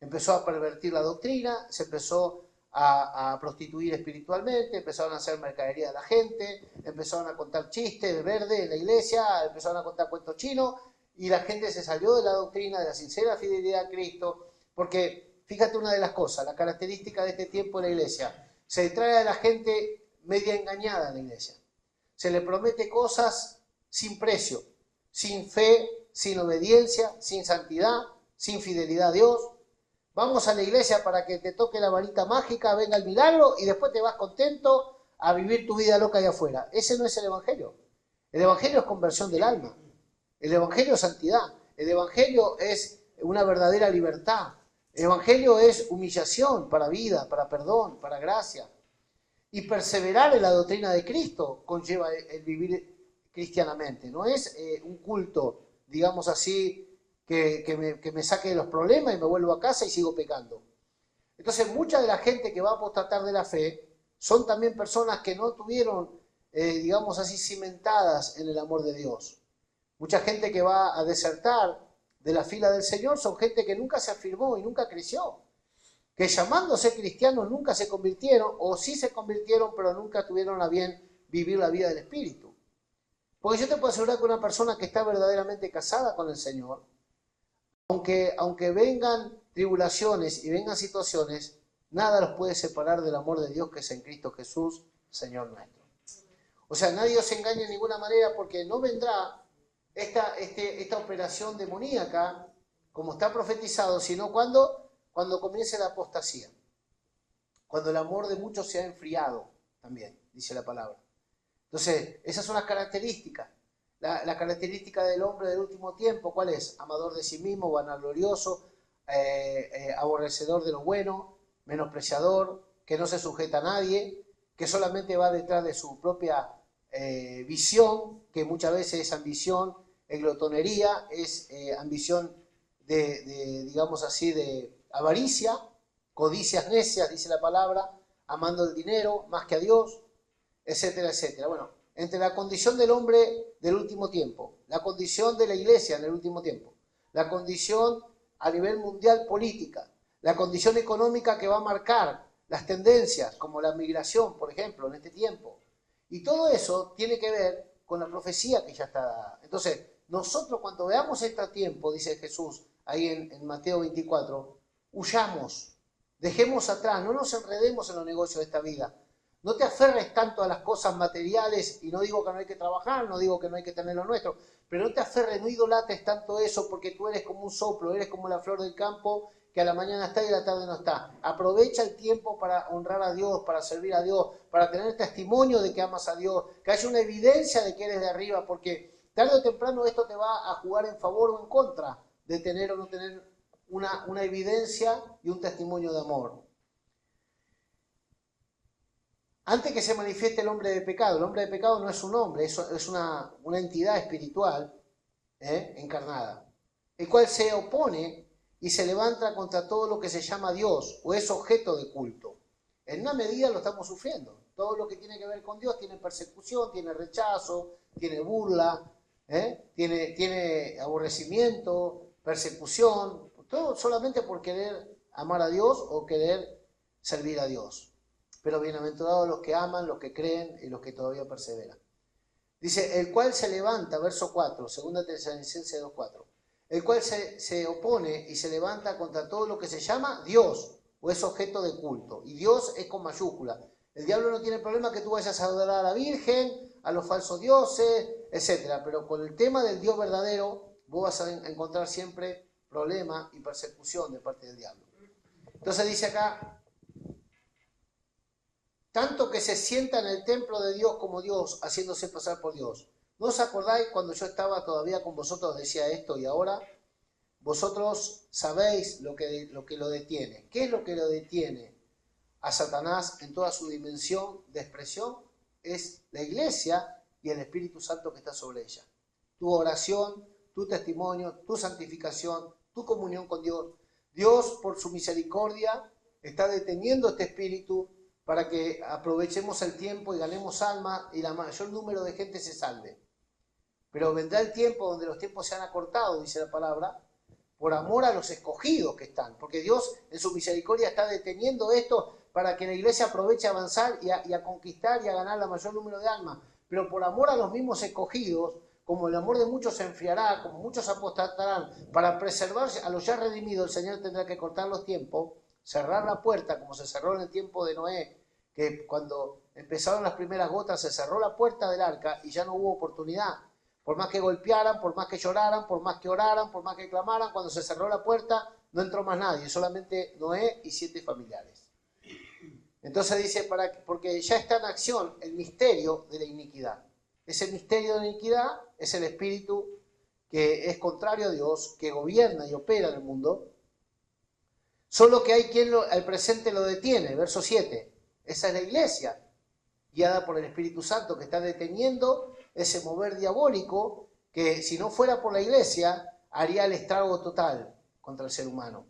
Empezó a pervertir la doctrina, se empezó a prostituir espiritualmente, empezaron a hacer mercadería de la gente, empezaron a contar chistes de verde en la iglesia, empezaron a contar cuentos chinos, y la gente se salió de la doctrina, de la sincera fidelidad a Cristo, porque fíjate una de las cosas, la característica de este tiempo en la iglesia, se trae a la gente media engañada en la iglesia, se le promete cosas sin precio, sin fe, sin obediencia, sin santidad, sin fidelidad a Dios. Vamos a la iglesia para que te toque la varita mágica, venga el milagro y después te vas contento a vivir tu vida loca allá afuera. Ese no es el evangelio. El evangelio es conversión del alma. El evangelio es santidad. El evangelio es una verdadera libertad. El evangelio es humillación para vida, para perdón, para gracia. Y perseverar en la doctrina de Cristo conlleva el vivir cristianamente. No es un culto, digamos así, que me saque de los problemas y me vuelvo a casa y sigo pecando. Entonces, mucha de la gente que va a apostatar de la fe son también personas que no tuvieron, digamos así, cimentadas en el amor de Dios. Mucha gente que va a desertar de la fila del Señor son gente que nunca se afirmó y nunca creció. Que llamándose cristianos nunca se convirtieron, o sí se convirtieron, pero nunca tuvieron a bien vivir la vida del Espíritu. Porque yo te puedo asegurar que una persona que está verdaderamente casada con el Señor, aunque vengan tribulaciones y vengan situaciones, nada los puede separar del amor de Dios que es en Cristo Jesús, Señor nuestro. O sea, nadie os engañe de ninguna manera porque no vendrá esta operación demoníaca como está profetizado, sino cuando comience la apostasía. Cuando el amor de muchos se ha enfriado, también, dice la palabra. Entonces, esas son las características. La característica del hombre del último tiempo, ¿cuál es? Amador de sí mismo, vanaglorioso, aborrecedor de lo bueno, menospreciador, que no se sujeta a nadie, que solamente va detrás de su propia visión, que muchas veces es ambición, es glotonería, es ambición digamos así, de avaricia, codicias necias, dice la palabra, amando el dinero más que a Dios, etcétera, etcétera. Bueno, entre la condición del hombre del último tiempo, la condición de la iglesia en el último tiempo, la condición a nivel mundial política, la condición económica que va a marcar las tendencias, como la migración, por ejemplo, en este tiempo. Y todo eso tiene que ver con la profecía que ya está dada. Entonces, nosotros cuando veamos este tiempo, dice Jesús ahí en Mateo 24, huyamos, dejemos atrás, no nos enredemos en los negocios de esta vida. No te aferres tanto a las cosas materiales, y no digo que no hay que trabajar, no digo que no hay que tener lo nuestro, pero no te aferres, no idolatres tanto eso, porque tú eres como un soplo, eres como la flor del campo, que a la mañana está y a la tarde no está. Aprovecha el tiempo para honrar a Dios, para servir a Dios, para tener testimonio de que amas a Dios, que haya una evidencia de que eres de arriba, porque tarde o temprano esto te va a jugar en favor o en contra de tener o no tener una evidencia y un testimonio de amor. Antes que se manifieste el hombre de pecado no es un hombre, es una entidad espiritual encarnada, el cual se opone y se levanta contra todo lo que se llama Dios o es objeto de culto. En una medida lo estamos sufriendo. Todo lo que tiene que ver con Dios tiene persecución, tiene rechazo, tiene burla, tiene aborrecimiento, persecución, todo solamente por querer amar a Dios o querer servir a Dios. Pero bienaventurados los que aman, los que creen y los que todavía perseveran. Dice, el cual se levanta, verso 4, 2 Tesalonicenses 2:4, el cual se opone y se levanta contra todo lo que se llama Dios o es objeto de culto. Y Dios es con mayúscula. El diablo no tiene problema que tú vayas a adorar a la Virgen, a los falsos dioses, etc. Pero con el tema del Dios verdadero, vos vas a encontrar siempre problema y persecución de parte del diablo. Entonces dice acá, tanto que se sienta en el templo de Dios como Dios, haciéndose pasar por Dios. ¿No os acordáis cuando yo estaba todavía con vosotros, decía esto, y ahora vosotros sabéis lo que lo detiene? ¿Qué es lo que lo detiene a Satanás en toda su dimensión de expresión? Es la iglesia y el Espíritu Santo que está sobre ella. Tu oración, tu testimonio, tu santificación, tu comunión con Dios. Dios, por su misericordia, está deteniendo este espíritu para que aprovechemos el tiempo y ganemos alma y la mayor número de gente se salve. Pero vendrá el tiempo donde los tiempos se han acortado, dice la palabra, por amor a los escogidos que están, porque Dios en su misericordia está deteniendo esto para que la iglesia aproveche a avanzar y a conquistar y a ganar la mayor número de almas. Pero por amor a los mismos escogidos, como el amor de muchos se enfriará, como muchos apostatarán, para preservarse a los ya redimidos, el Señor tendrá que cortar los tiempos, cerrar la puerta, como se cerró en el tiempo de Noé, que cuando empezaron las primeras gotas se cerró la puerta del arca y ya no hubo oportunidad. Por más que golpearan, por más que lloraran, por más que oraran, por más que clamaran, cuando se cerró la puerta no entró más nadie, solamente Noé y 7 familiares. Entonces dice, porque ya está en acción el misterio de la iniquidad. Ese misterio de la iniquidad es el espíritu que es contrario a Dios, que gobierna y opera en el mundo. Solo que hay quien al presente lo detiene, verso 7. Esa es la iglesia, guiada por el Espíritu Santo, que está deteniendo ese mover diabólico que si no fuera por la iglesia haría el estrago total contra el ser humano.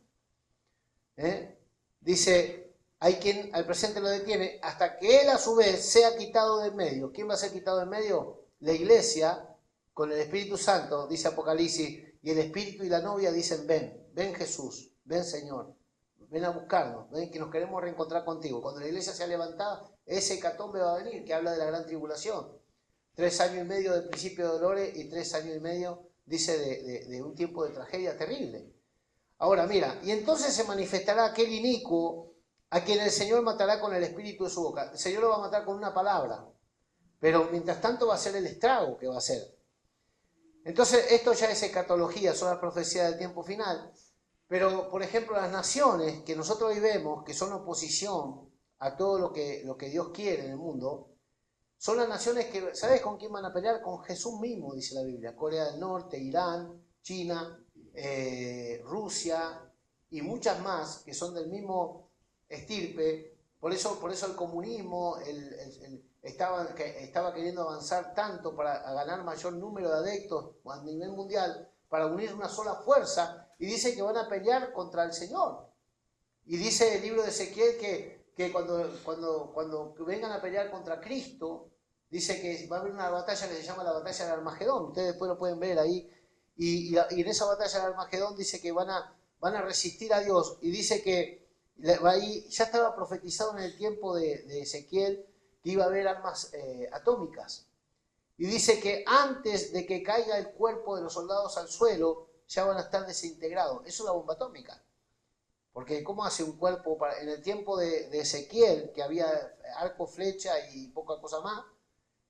Dice, hay quien al presente lo detiene hasta que él a su vez sea quitado de en medio. ¿Quién va a ser quitado de en medio? La iglesia con el Espíritu Santo, dice Apocalipsis, y el Espíritu y la novia dicen, ven Jesús, ven Señor. Ven a buscarnos, ven que nos queremos reencontrar contigo. Cuando la iglesia sea levantada, ese hecatombe va a venir, que habla de la gran tribulación. 3 años y medio de principio de dolores y 3 años y medio, dice, de un tiempo de tragedia terrible. Ahora, mira, y entonces se manifestará aquel inicuo a quien el Señor matará con el espíritu de su boca. El Señor lo va a matar con una palabra, pero mientras tanto va a ser el estrago que va a hacer. Entonces, esto ya es escatología, son las profecías del tiempo final. Pero, por ejemplo, las naciones que nosotros hoy vemos, que son oposición a todo lo que Dios quiere en el mundo, son las naciones que, ¿sabes con quién van a pelear? Con Jesús mismo, dice la Biblia. Corea del Norte, Irán, China, Rusia y muchas más que son del mismo estirpe. Por eso el comunismo estaba queriendo avanzar tanto para ganar mayor número de adeptos a nivel mundial, para unir una sola fuerza, y dice que van a pelear contra el Señor. Y dice el libro de Ezequiel que cuando vengan a pelear contra Cristo, dice que va a haber una batalla que se llama la batalla del Armagedón. Ustedes después lo pueden ver ahí. Y en esa batalla del Armagedón dice que van a resistir a Dios. Y dice que ahí ya estaba profetizado en el tiempo de Ezequiel que iba a haber armas atómicas. Y dice que antes de que caiga el cuerpo de los soldados al suelo, ya van a estar desintegrados. Eso es la bomba atómica. Porque ¿cómo hace un cuerpo? En el tiempo de Ezequiel, que había arco, flecha y poca cosa más,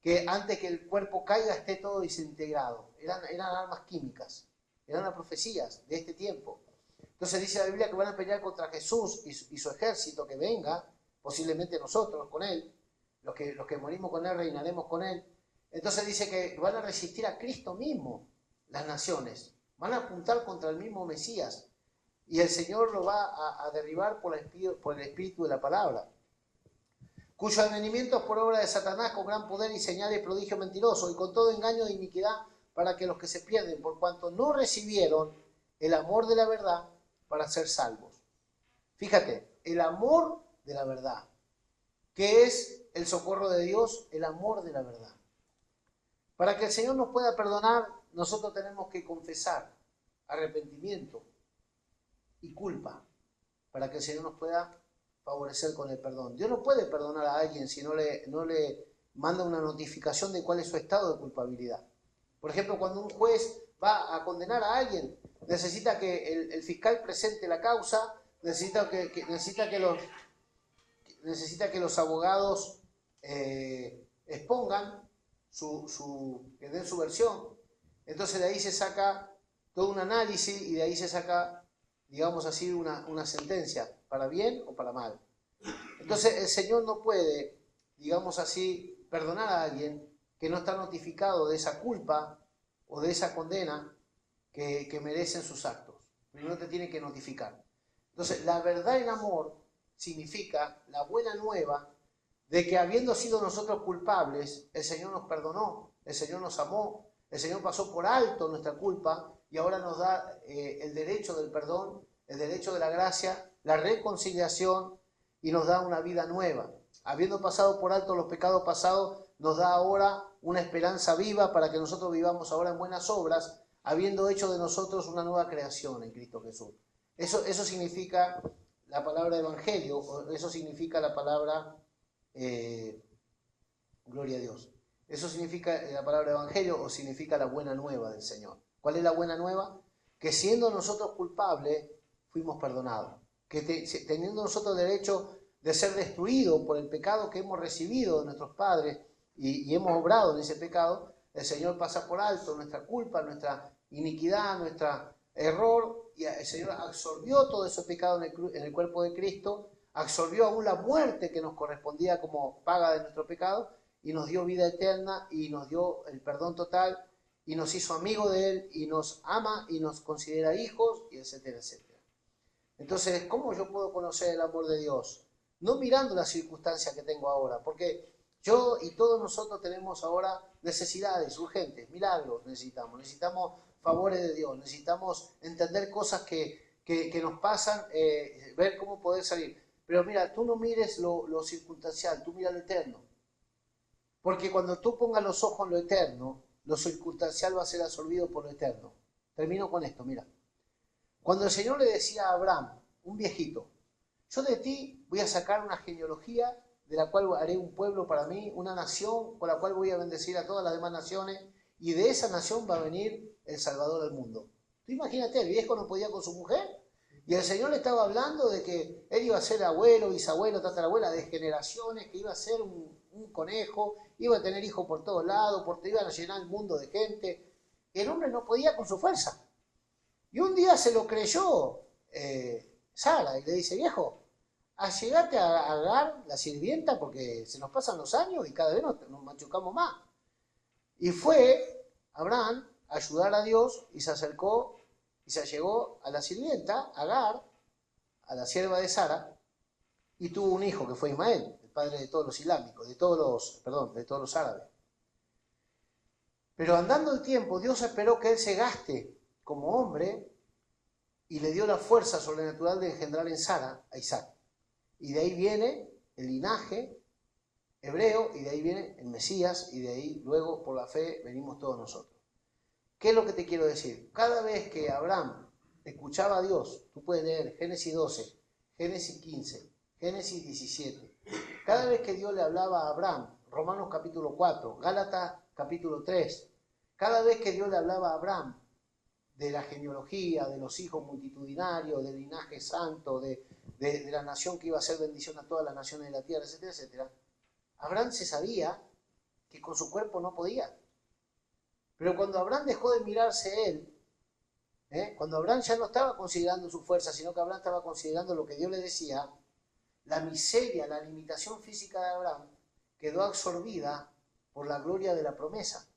que antes que el cuerpo caiga esté todo desintegrado. Eran armas químicas, eran las profecías de este tiempo. Entonces dice la Biblia que van a pelear contra Jesús y su ejército que venga, posiblemente nosotros con él, los que morimos con él reinaremos con él. Entonces dice que van a resistir a Cristo mismo, las naciones, van a apuntar contra el mismo Mesías. Y el Señor lo va a derribar por el espíritu de la palabra, cuyo advenimiento es por obra de Satanás con gran poder y señales y prodigio mentiroso y con todo engaño de iniquidad para que los que se pierden, por cuanto no recibieron el amor de la verdad para ser salvos. Fíjate, el amor de la verdad. ¿Qué es el socorro de Dios? El amor de la verdad. Para que el Señor nos pueda perdonar, nosotros tenemos que confesar arrepentimiento y culpa para que el Señor nos pueda favorecer con el perdón. Dios no puede perdonar a alguien si no le manda una notificación de cuál es su estado de culpabilidad. Por ejemplo, cuando un juez va a condenar a alguien, necesita que el fiscal presente la causa, necesita que los abogados expongan que den su versión. Entonces de ahí se saca todo un análisis y de ahí se saca, digamos así, una sentencia, para bien o para mal. Entonces el Señor no puede, digamos así, perdonar a alguien que no está notificado de esa culpa o de esa condena que merecen sus actos. Primero te tiene que notificar. Entonces la verdad en amor significa la buena nueva de que habiendo sido nosotros culpables, el Señor nos perdonó, el Señor nos amó, el Señor pasó por alto nuestra culpa y ahora nos da el derecho del perdón, el derecho de la gracia, la reconciliación y nos da una vida nueva. Habiendo pasado por alto los pecados pasados, nos da ahora una esperanza viva para que nosotros vivamos ahora en buenas obras, habiendo hecho de nosotros una nueva creación en Cristo Jesús. Eso significa la palabra evangelio, eso significa la palabra gloria a Dios. Eso significa la palabra evangelio o significa la buena nueva del Señor. ¿Cuál es la buena nueva? Que siendo nosotros culpables, fuimos perdonados. Que teniendo nosotros derecho de ser destruidos por el pecado que hemos recibido de nuestros padres y hemos obrado en ese pecado, el Señor pasa por alto nuestra culpa, nuestra iniquidad, nuestro error, y el Señor absorbió todo ese pecado en el cuerpo de Cristo, absorbió aún la muerte que nos correspondía como paga de nuestro pecado, y nos dio vida eterna, y nos dio el perdón total, y nos hizo amigos de Él, y nos ama, y nos considera hijos, y etcétera, etcétera. Entonces, ¿cómo yo puedo conocer el amor de Dios? No mirando las circunstancias que tengo ahora, porque yo y todos nosotros tenemos ahora necesidades urgentes, milagros necesitamos favores de Dios, necesitamos entender cosas que nos pasan, ver cómo poder salir. Pero mira, tú no mires lo circunstancial, tú mira lo eterno. Porque cuando tú pongas los ojos en lo eterno, lo circunstancial va a ser absorbido por lo eterno. Termino con esto, mira. Cuando el Señor le decía a Abraham, un viejito, yo de ti voy a sacar una genealogía de la cual haré un pueblo para mí, una nación con la cual voy a bendecir a todas las demás naciones, y de esa nación va a venir el Salvador del mundo. Tú imagínate, el viejo no podía con su mujer, y el Señor le estaba hablando de que él iba a ser abuelo, bisabuelo, tatarabuela de generaciones, que iba a ser un conejo, iba a tener hijos por todos lados, porque iban a llenar el mundo de gente. El hombre no podía con su fuerza. Y un día se lo creyó Sara y le dice, viejo, llegate a Agar, la sirvienta, porque se nos pasan los años y cada vez nos machucamos más. Y fue Abraham a ayudar a Dios y se acercó y se llegó a la sirvienta, Agar, a la sierva de Sara, y tuvo un hijo que fue Ismael, el padre de todos los islámicos, de todos los árabes. Pero andando el tiempo, Dios esperó que él se gaste como hombre y le dio la fuerza sobrenatural de engendrar en Sara a Isaac. Y de ahí viene el linaje hebreo, y de ahí viene el Mesías, y de ahí luego por la fe venimos todos nosotros. ¿Qué es lo que te quiero decir? Cada vez que Abraham escuchaba a Dios, tú puedes leer Génesis 12, Génesis 15, Génesis 17, cada vez que Dios le hablaba a Abraham, Romanos capítulo 4, Gálatas capítulo 3, cada vez que Dios le hablaba a Abraham de la genealogía, de los hijos multitudinarios, del linaje santo, de la nación que iba a ser bendición a todas las naciones de la tierra, etcétera, etcétera, Abraham se sabía que con su cuerpo no podía. Pero cuando Abraham dejó de mirarse él, cuando Abraham ya no estaba considerando su fuerza, sino que Abraham estaba considerando lo que Dios le decía, la miseria, la limitación física de Abraham quedó absorbida por la gloria de la promesa.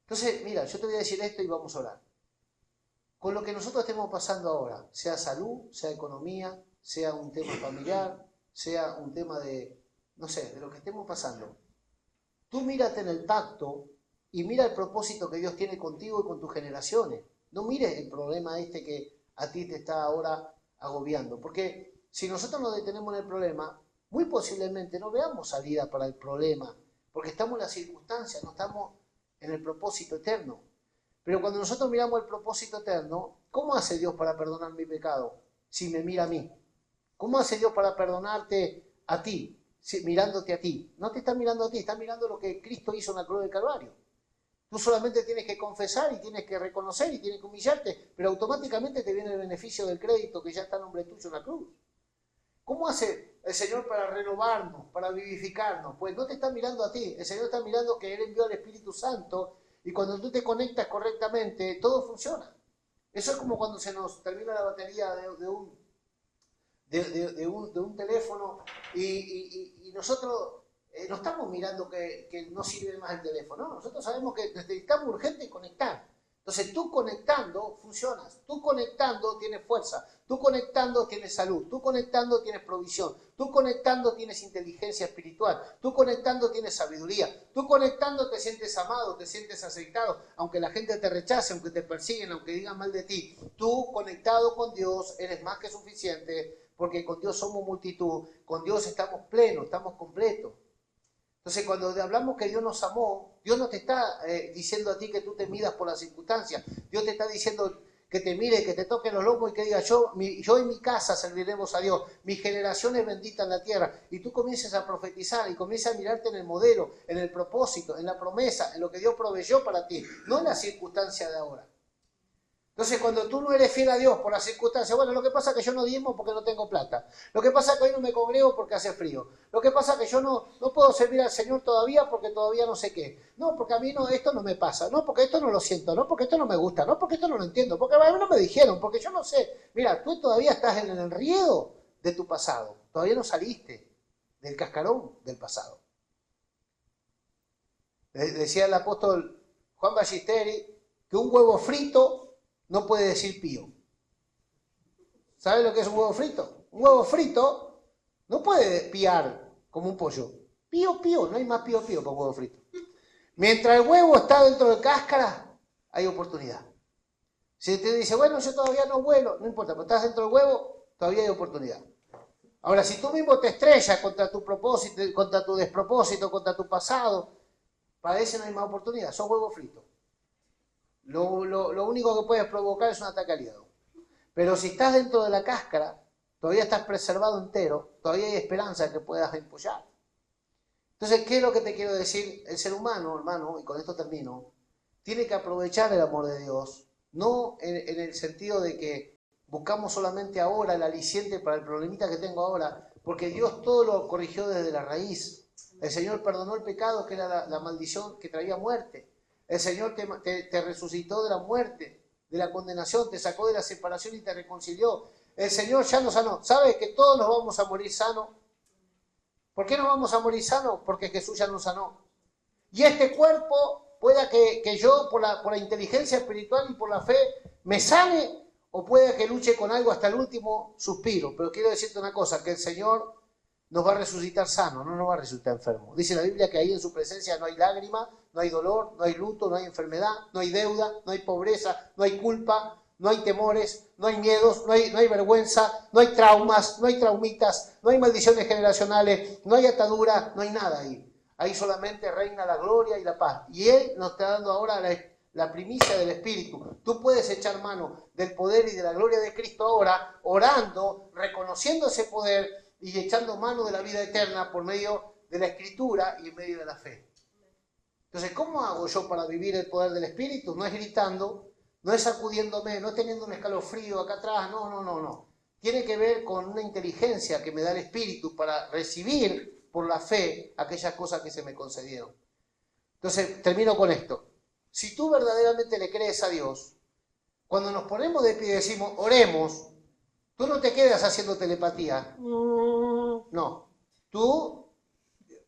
Entonces, mira, yo te voy a decir esto y vamos a orar. Con lo que nosotros estemos pasando ahora, sea salud, sea economía, sea un tema familiar, sea un tema de, no sé, de lo que estemos pasando, tú mírate en el pacto y mira el propósito que Dios tiene contigo y con tus generaciones. No mires el problema que a ti te está ahora agobiando, porque si nosotros nos detenemos en el problema, muy posiblemente no veamos salida para el problema, porque estamos en las circunstancias, no estamos en el propósito eterno. Pero cuando nosotros miramos el propósito eterno, ¿cómo hace Dios para perdonar mi pecado si me mira a mí? ¿Cómo hace Dios para perdonarte a ti, mirándote a ti? No te está mirando a ti, está mirando lo que Cristo hizo en la cruz del Calvario. Tú solamente tienes que confesar y tienes que reconocer y tienes que humillarte, pero automáticamente te viene el beneficio del crédito que ya está a nombre tuyo en la cruz. ¿Cómo hace el Señor para renovarnos, para vivificarnos? Pues no te está mirando a ti, el Señor está mirando que Él envió al Espíritu Santo y cuando tú te conectas correctamente, todo funciona. Eso es como cuando se nos termina la batería de un teléfono y nosotros no estamos mirando que no sirve más el teléfono, ¿no? Nosotros sabemos que necesitamos urgente conectar. Entonces tú conectando funcionas, tú conectando tienes fuerza, tú conectando tienes salud, tú conectando tienes provisión, tú conectando tienes inteligencia espiritual, tú conectando tienes sabiduría, tú conectando te sientes amado, te sientes aceptado, aunque la gente te rechace, aunque te persiguen, aunque digan mal de ti, tú conectado con Dios eres más que suficiente, porque con Dios somos multitud, con Dios estamos plenos, estamos completos. Entonces, cuando hablamos que Dios nos amó, Dios no te está diciendo a ti que tú te midas por las circunstancias. Dios te está diciendo que te mire, que te toque los lomos y que diga, yo y mi casa serviremos a Dios. Mi generación es bendita en la tierra. Y tú comiences a profetizar y comiences a mirarte en el modelo, en el propósito, en la promesa, en lo que Dios proveyó para ti, no en la circunstancia de ahora. Entonces, cuando tú no eres fiel a Dios por las circunstancias, bueno, lo que pasa es que yo no diezmo porque no tengo plata. Lo que pasa es que hoy no me congrego porque hace frío. Lo que pasa es que yo no puedo servir al Señor todavía porque todavía no sé qué. No, porque a mí no, esto no me pasa. No, porque esto no lo siento. No, porque esto no me gusta. No, porque esto no lo entiendo. Porque a mí no me dijeron. Porque yo no sé. Mira, tú todavía estás en el enredo de tu pasado. Todavía no saliste del cascarón del pasado. Decía el apóstol Juan Ballisteri que un huevo frito no puede decir pío. ¿Sabes lo que es un huevo frito? Un huevo frito no puede piar como un pollo. Pío, pío, no hay más pío, pío para un huevo frito. Mientras el huevo está dentro de cáscara, hay oportunidad. Si te dice, bueno, yo todavía no vuelo, no importa, pero estás dentro del huevo, todavía hay oportunidad. Ahora, si tú mismo te estrellas contra tu propósito, contra tu despropósito, contra tu pasado, para ese no hay más oportunidad, sos huevo frito. Lo único que puedes provocar es un ataque al hígado. Pero si estás dentro de la cáscara, todavía estás preservado entero, todavía hay esperanza que puedas empollar. Entonces, ¿qué es lo que te quiero decir? El ser humano, hermano, y con esto termino, tiene que aprovechar el amor de Dios, no en el sentido de que buscamos solamente ahora el aliciente para el problemita que tengo ahora, porque Dios todo lo corrigió desde la raíz. El Señor perdonó el pecado, que era la maldición que traía muerte. El Señor te resucitó de la muerte, de la condenación, te sacó de la separación y te reconcilió. El Señor ya nos sanó. ¿Sabes que todos nos vamos a morir sanos? ¿Por qué nos vamos a morir sanos? Porque Jesús ya nos sanó. Y este cuerpo, pueda que yo por la inteligencia espiritual y por la fe me sane, o pueda que luche con algo hasta el último suspiro. Pero quiero decirte una cosa, que el Señor nos va a resucitar sano, no nos va a resucitar enfermo. Dice la Biblia que ahí en su presencia no hay lágrima, no hay dolor, no hay luto, no hay enfermedad, no hay deuda, no hay pobreza, no hay culpa, no hay temores, no hay miedos, no hay vergüenza, no hay traumas, no hay traumitas, no hay maldiciones generacionales, no hay atadura, no hay nada ahí. Ahí solamente reina la gloria y la paz. Y Él nos está dando ahora la primicia del Espíritu. Tú puedes echar mano del poder y de la gloria de Cristo ahora, orando, reconociendo ese poder y echando mano de la vida eterna por medio de la Escritura y en medio de la fe. Entonces, ¿cómo hago yo para vivir el poder del Espíritu? No es gritando, no es sacudiéndome, no es teniendo un escalofrío acá atrás, no. Tiene que ver con una inteligencia que me da el Espíritu para recibir por la fe aquellas cosas que se me concedieron. Entonces, termino con esto. Si tú verdaderamente le crees a Dios, cuando nos ponemos de pie y decimos, oremos, tú no te quedas haciendo telepatía. No. Tú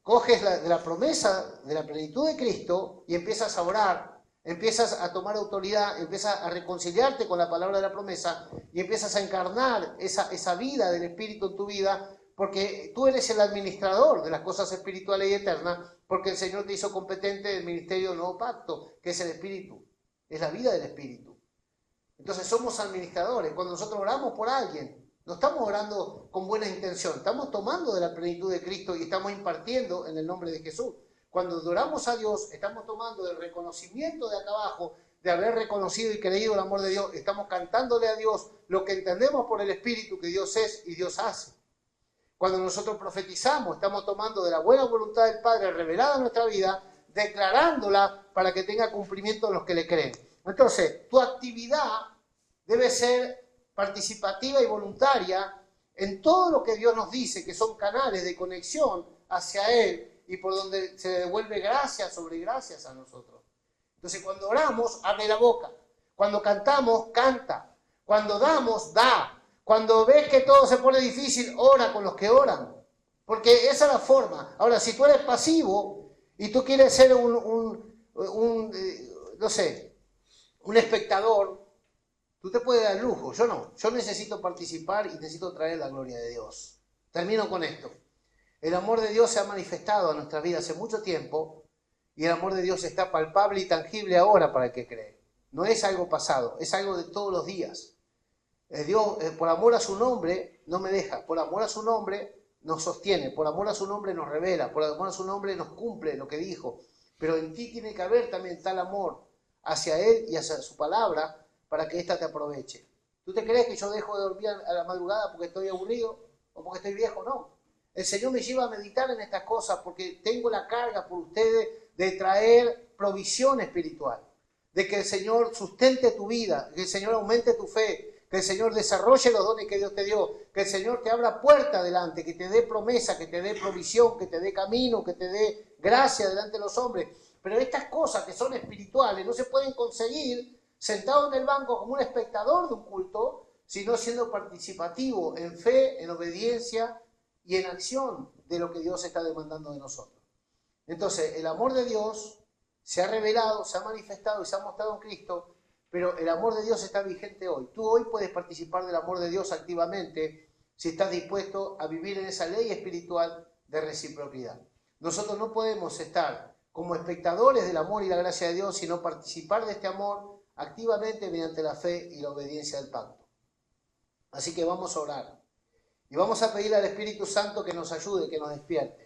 coges la promesa de la plenitud de Cristo y empiezas a orar, empiezas a tomar autoridad, empiezas a reconciliarte con la palabra de la promesa y empiezas a encarnar esa vida del Espíritu en tu vida, porque tú eres el administrador de las cosas espirituales y eternas, porque el Señor te hizo competente del ministerio del nuevo pacto, que es el Espíritu, es la vida del Espíritu. Entonces somos administradores. Cuando nosotros oramos por alguien, no estamos orando con buena intención, estamos tomando de la plenitud de Cristo y estamos impartiendo en el nombre de Jesús. Cuando adoramos a Dios, estamos tomando del reconocimiento de acá abajo, de haber reconocido y creído el amor de Dios, estamos cantándole a Dios lo que entendemos por el Espíritu que Dios es y Dios hace. Cuando nosotros profetizamos, estamos tomando de la buena voluntad del Padre revelada en nuestra vida, declarándola para que tenga cumplimiento los que le creen. Entonces, tu actividad debe ser participativa y voluntaria en todo lo que Dios nos dice, que son canales de conexión hacia Él y por donde se devuelve gracias sobre gracias a nosotros. Entonces, cuando oramos, abre la boca. Cuando cantamos, canta. Cuando damos, da. Cuando ves que todo se pone difícil, ora con los que oran. Porque esa es la forma. Ahora, si tú eres pasivo y tú quieres ser un espectador, tú te puedes dar lujo. Yo no. Yo necesito participar y necesito traer la gloria de Dios. Termino con esto. El amor de Dios se ha manifestado en nuestras vidas hace mucho tiempo y el amor de Dios está palpable y tangible ahora para el que cree. No es algo pasado, es algo de todos los días. Dios, por amor a su nombre, no me deja. Por amor a su nombre, nos sostiene. Por amor a su nombre, nos revela. Por amor a su nombre, nos cumple lo que dijo. Pero en ti tiene que haber también tal amor hacia Él y hacia su palabra para que ésta te aproveche. ¿Tú te crees que yo dejo de dormir a la madrugada porque estoy aburrido o porque estoy viejo? No. El Señor me lleva a meditar en estas cosas porque tengo la carga por ustedes de traer provisión espiritual. De que el Señor sustente tu vida, que el Señor aumente tu fe, que el Señor desarrolle los dones que Dios te dio, que el Señor te abra puerta delante, que te dé promesa, que te dé provisión, que te dé camino, que te dé gracia delante de los hombres. Pero estas cosas que son espirituales no se pueden conseguir sentado en el banco como un espectador de un culto, sino siendo participativo en fe, en obediencia y en acción de lo que Dios está demandando de nosotros. Entonces, el amor de Dios se ha revelado, se ha manifestado y se ha mostrado en Cristo, pero el amor de Dios está vigente hoy. Tú hoy puedes participar del amor de Dios activamente si estás dispuesto a vivir en esa ley espiritual de reciprocidad. Nosotros no podemos estar como espectadores del amor y la gracia de Dios, sino participar de este amor activamente mediante la fe y la obediencia del pacto. Así que vamos a orar y vamos a pedir al Espíritu Santo que nos ayude, que nos despierte.